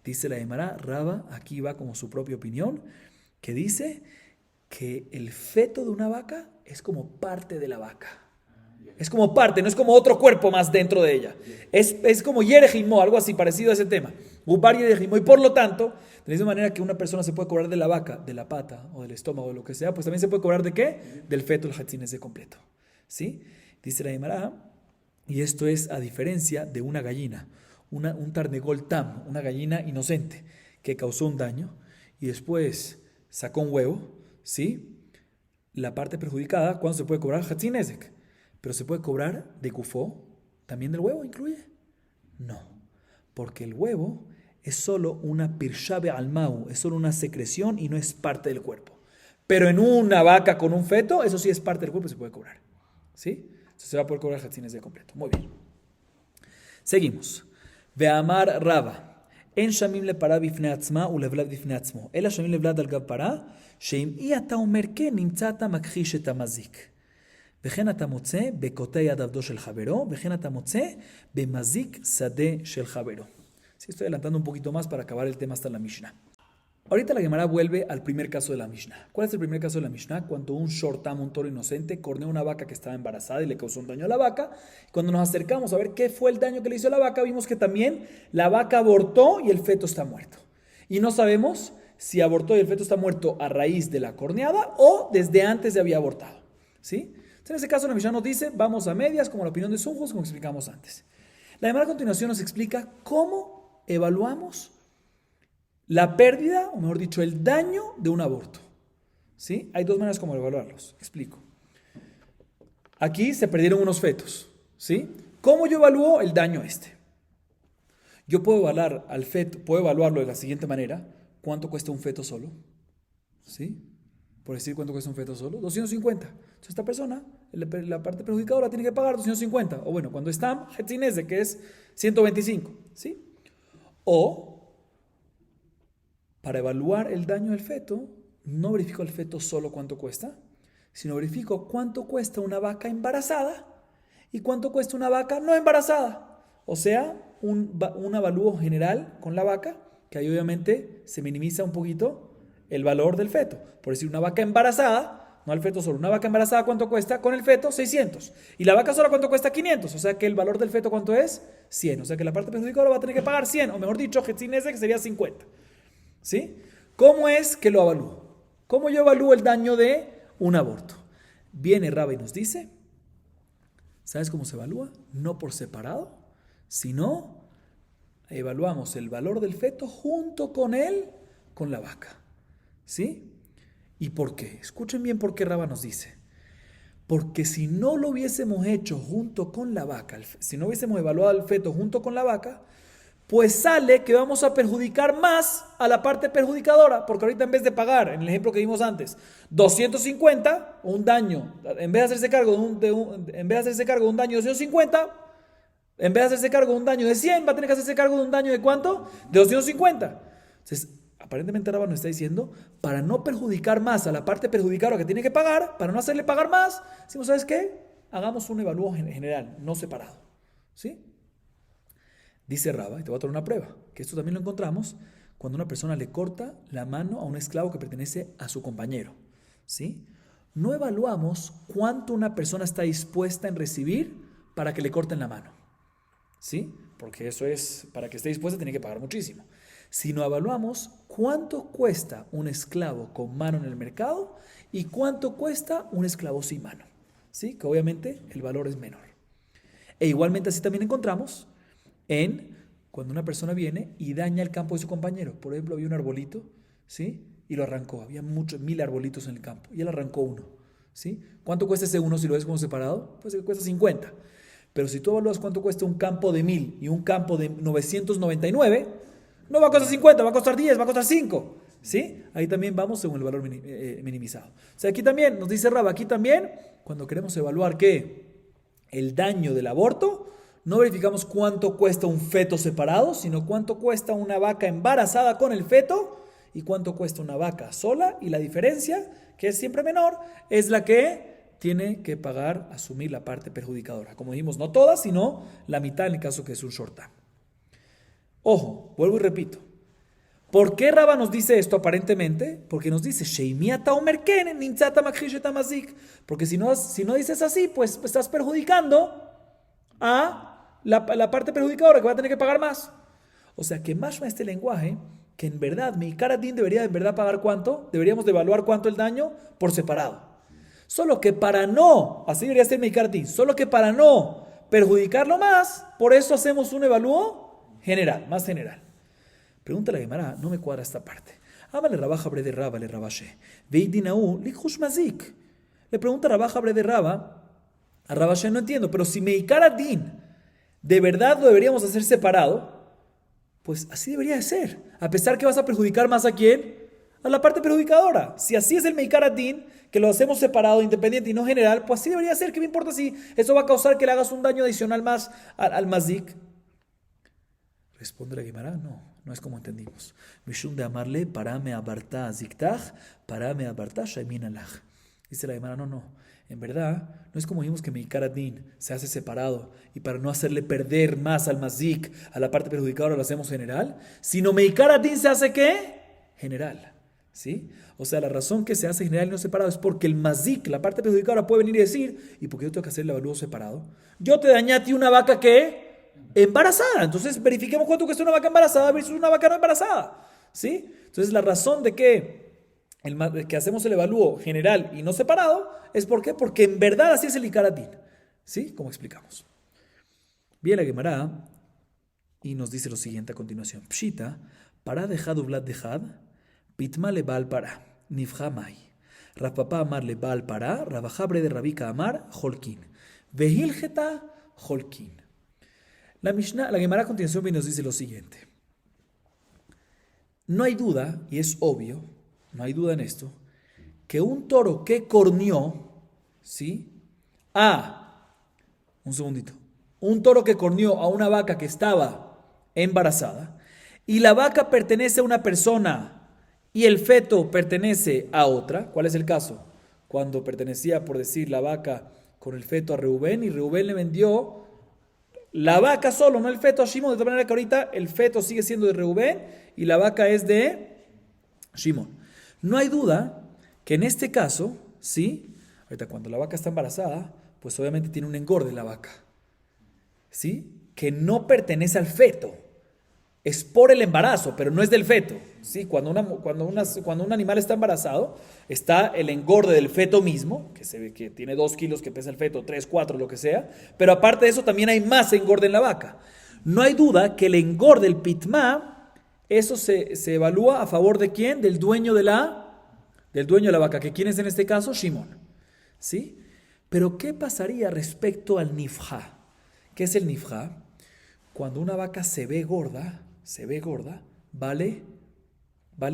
Dice la Gemara, Raba, aquí va como su propia opinión, que dice que el feto de una vaca es como parte de la vaca. Es como parte, no es como otro cuerpo más dentro de ella. Es como Yerejimó, algo así parecido a ese tema. Ubar Yerejimó. Y por lo tanto, de la misma manera que una persona se puede cobrar de la vaca, de la pata o del estómago o lo que sea, pues también se puede cobrar ¿de qué? Del feto, el Hatzin ese completo. ¿Sí? Dice la Gemara. Y esto es a diferencia de una gallina, un tarnegol tam, una gallina inocente que causó un daño y después sacó un huevo, ¿sí? La parte perjudicada, ¿cuándo se puede cobrar? Hatzin Nezek. Pero se puede cobrar de gufó, ¿también del huevo incluye? No, porque el huevo es solo una pirshabe almau, es solo una secreción y no es parte del cuerpo. Pero en una vaca con un feto, eso sí es parte del cuerpo y se puede cobrar, ¿sí? Entonces se va a poder cobrar Hatzin de completo. Muy bien. Seguimos. Ve'amar Raba. En shamim le para bifne atzma u levlad bifne atzmo. Ela shamim levlad al gav para, sheim i ata omer ke nimtza ata makhish et amazik. וכן אתה מוצא בקוטי יד עבדו של חברו, וכן אתה מוצא במזיק שדה של חברו. Sí, estoy adelantando un poquito más para acabar el tema hasta la Mishnah. Ahorita la Gemara vuelve al primer caso de la Mishnah. ¿Cuál es el primer caso de la Mishnah? Cuando un shortam, un toro inocente, corneó una vaca que estaba embarazada y le causó un daño a la vaca. Cuando nos acercamos a ver qué fue el daño que le hizo a la vaca, vimos que también la vaca abortó y el feto está muerto. Y no sabemos si abortó y el feto está muerto a raíz de la corneada o desde antes de había abortado. ¿Sí? En ese caso la Mishnah nos dice, vamos a medias, como la opinión de Sunjus, como explicamos antes. La Gemara a continuación nos explica cómo evaluamos la pérdida, o mejor dicho, el daño de un aborto. ¿Sí? Hay dos maneras como evaluarlos. Explico. Aquí se perdieron unos fetos. ¿Sí? ¿Cómo yo evalúo el daño este? Yo puedo evaluar al feto, puedo evaluarlo de la siguiente manera. ¿Cuánto cuesta un feto solo? ¿Sí? Por decir cuánto cuesta un feto solo, 250. Entonces esta persona, la parte perjudicadora, tiene que pagar 250. O bueno, cuando está Hatzin Nezek, que es 125. ¿Sí? O, para evaluar el daño del feto, no verifico el feto solo cuánto cuesta, sino verifico cuánto cuesta una vaca embarazada ¿Y cuánto cuesta una vaca no embarazada? O sea, un avalúo general con la vaca, que ahí obviamente se minimiza un poquito el valor del feto. Por decir, una vaca embarazada, no al feto solo, una vaca embarazada, ¿cuánto cuesta? Con el feto, 600. Y la vaca sola, ¿cuánto cuesta? 500. O sea que el valor del feto, ¿cuánto es? 100. O sea que la parte perjudicada va a tener que pagar 100, o mejor dicho, Hetzinese, que sería 50. ¿Sí? ¿Cómo es que lo avalúo? ¿Cómo yo evalúo el daño de un aborto? Viene Raba y nos dice, ¿sabes cómo se evalúa? No por separado, sino evaluamos el valor del feto junto con él, con la vaca. ¿Sí? ¿Y por qué? Escuchen bien por qué Raba nos dice. Porque si no lo hubiésemos hecho junto con la vaca, si no hubiésemos evaluado el feto junto con la vaca, pues sale que vamos a perjudicar más a la parte perjudicadora, porque ahorita en vez de pagar, en el ejemplo que vimos antes, 250, un daño, en vez de hacerse cargo en vez de hacerse cargo de un daño de 250, en vez de hacerse cargo de un daño de 100, va a tener que hacerse cargo de un daño de ¿cuánto? De 250. Entonces, aparentemente Raba nos está diciendo, para no perjudicar más a la parte perjudicadora que tiene que pagar, para no hacerle pagar más, decimos, ¿sabes qué? Hagamos un evalúo general, no separado. ¿Sí? Dice Raba, y te voy a traer una prueba, que esto también lo encontramos cuando una persona le corta la mano a un esclavo que pertenece a su compañero. ¿Sí? No evaluamos cuánto una persona está dispuesta en recibir para que le corten la mano. ¿Sí? Porque eso es, para que esté dispuesta tiene que pagar muchísimo. Sino evaluamos cuánto cuesta un esclavo con mano en el mercado y cuánto cuesta un esclavo sin mano. ¿Sí? Que obviamente el valor es menor. E igualmente así también encontramos en cuando una persona viene y daña el campo de su compañero. Por ejemplo, había un arbolito, ¿sí? Y lo arrancó. Había muchos, 1000 arbolitos en el campo. Y él arrancó uno, ¿sí? ¿Cuánto cuesta ese uno si lo ves como separado? Pues cuesta 50. Pero si tú evalúas cuánto cuesta un campo de 1000 y un campo de 999, no va a costar 50, va a costar 10, va a costar 5. ¿Sí? Ahí también vamos según el valor minimizado. O sea, aquí también, nos dice Raba, aquí también, cuando queremos evaluar ¿qué? El daño del aborto, no verificamos cuánto cuesta un feto separado, sino cuánto cuesta una vaca embarazada con el feto y cuánto cuesta una vaca sola. Y la diferencia, que es siempre menor, es la que tiene que pagar, asumir la parte perjudicadora. Como dijimos, no todas, sino la mitad en el caso que es un short time. Ojo, vuelvo y repito. ¿Por qué Raba nos dice esto aparentemente? Porque nos dice, porque si no dices así, pues estás perjudicando a la parte perjudicadora que va a tener que pagar más. O sea que más este lenguaje, que en verdad, mi Karadin debería en verdad pagar cuánto, deberíamos de evaluar cuánto el daño por separado. Solo que para no, así debería ser mi Karadin, solo que para no perjudicarlo más, por eso hacemos un evalúo general, más general. Pregúntale a Gemara, no me cuadra esta parte. Ámale Rabaja Bre de Raba, le Rabashe. Veidinaú, likhush mazik. Le pregunta a Rabaja Bre de Raba, a Rabashe no entiendo, pero si Meikar Din de verdad lo deberíamos hacer separado, pues así debería de ser. A pesar que vas a perjudicar más a quién, a la parte perjudicadora. Si así es el Meikar Din, que lo hacemos separado, independiente y no general, pues así debería ser. ¿Qué me importa si eso va a causar que le hagas un daño adicional más al mazik? Responde la Gemara, no es como entendimos. Mishum de amarle, parame abarta ziktach, parame abarta shaimin alach. Dice la Gemara, no. En verdad, no es como dijimos que Meikar Adin se hace separado y para no hacerle perder más al mazik, a la parte perjudicadora, lo hacemos general, sino Meikar Adin se hace ¿qué? General. ¿Sí? O sea, la razón que se hace general y no separado es porque el mazik, la parte perjudicadora, puede venir y decir, ¿y por qué yo tengo que hacer el evalúo separado? Yo te dañé a ti una vaca que embarazada. Entonces verifiquemos cuánto cuesta una vaca embarazada versus una vaca no embarazada. ¿Sí? Entonces la razón de que hacemos el evalúo general y no separado es ¿por qué? Porque en verdad así es el Ikaradin. ¿Sí? Como explicamos. Viene la Gemara y nos dice lo siguiente a continuación. Pshita, para dejad ublat dejad, pitma le baal para, nifja mai. Rapapá amar le baal para, rabajabre de rabika amar, holkin. Vehilgeta, holkin. La Gemara a continuación nos dice lo siguiente. No hay duda, y es obvio, no hay duda en esto, que un toro que corneó, ¿sí? Un segundito. Un toro que corneó a una vaca que estaba embarazada, y la vaca pertenece a una persona y el feto pertenece a otra. ¿Cuál es el caso? Cuando pertenecía, por decir, la vaca con el feto a Reubén y Reubén le vendió la vaca solo, no el feto a Shimon, de tal manera que ahorita el feto sigue siendo de Reubén y la vaca es de Shimon. No hay duda que en este caso, ¿sí? Ahorita cuando la vaca está embarazada, pues obviamente tiene un engorde la vaca, ¿sí? Que no pertenece al feto. Es por el embarazo, pero no es del feto, ¿sí? Cuando un animal está embarazado, está el engorde del feto mismo, que se ve que tiene 2 kilos que pesa el feto, 3, 4, lo que sea, pero aparte de eso también hay más engorde en la vaca. No hay duda que el engorde, el pitmá, eso se evalúa a favor de ¿quién? Del dueño de la vaca, que ¿quién es en este caso? Shimon, ¿sí? Pero ¿qué pasaría respecto al nifja? ¿Qué es el nifja? Cuando una vaca se ve gorda, vale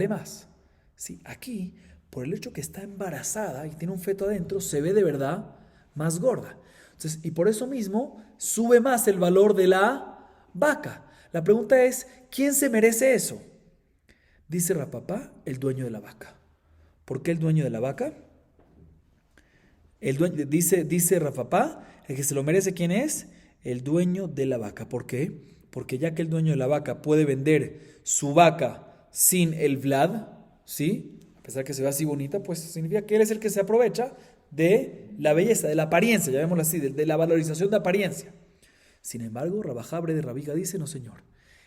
más. Sí, aquí, por el hecho que está embarazada y tiene un feto adentro, se ve de verdad más gorda. Entonces, y por eso mismo sube más el valor de la vaca. La pregunta es, ¿quién se merece eso? Dice Rapapá, el dueño de la vaca. ¿Por qué el dueño de la vaca? Dice Rapapá, el que se lo merece, ¿quién es? El dueño de la vaca. ¿Por qué? Porque ya que el dueño de la vaca puede vender su vaca sin el vlad, ¿sí? A pesar que se ve así bonita, pues significa que él es el que se aprovecha de la belleza, de la apariencia, llamémoslo así, de la valorización de apariencia. Sin embargo, Rabajabre de Rabiga dice, no señor,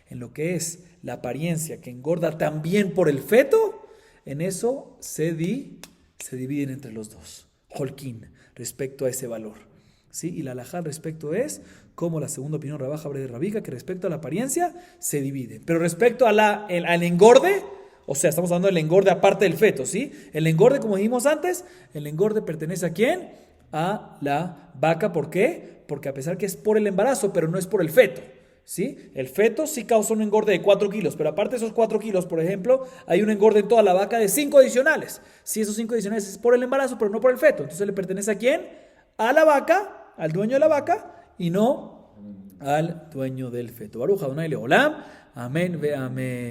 en lo que es la apariencia que engorda también por el feto, en eso se dividen entre los dos. Holkin, respecto a ese valor. ¿Sí? Y la halajá al respecto es como la segunda opinión Rabajabre de Rabiga, que respecto a la apariencia se divide. Pero respecto al engorde, o sea, estamos hablando del engorde aparte del feto, ¿sí? El engorde, como dijimos antes, el engorde pertenece ¿a quién? A la vaca. ¿Por qué? Porque a pesar que es por el embarazo, pero no es por el feto, ¿sí? El feto sí causa un engorde de 4 kilos, pero aparte de esos 4 kilos, por ejemplo, hay un engorde en toda la vaca de 5 adicionales. Sí, esos 5 adicionales es por el embarazo, pero no por el feto. Entonces le pertenece ¿a quién? A la vaca, al dueño de la vaca, y no al dueño del feto. Baruch Adonai Leolam. Amén ve amén.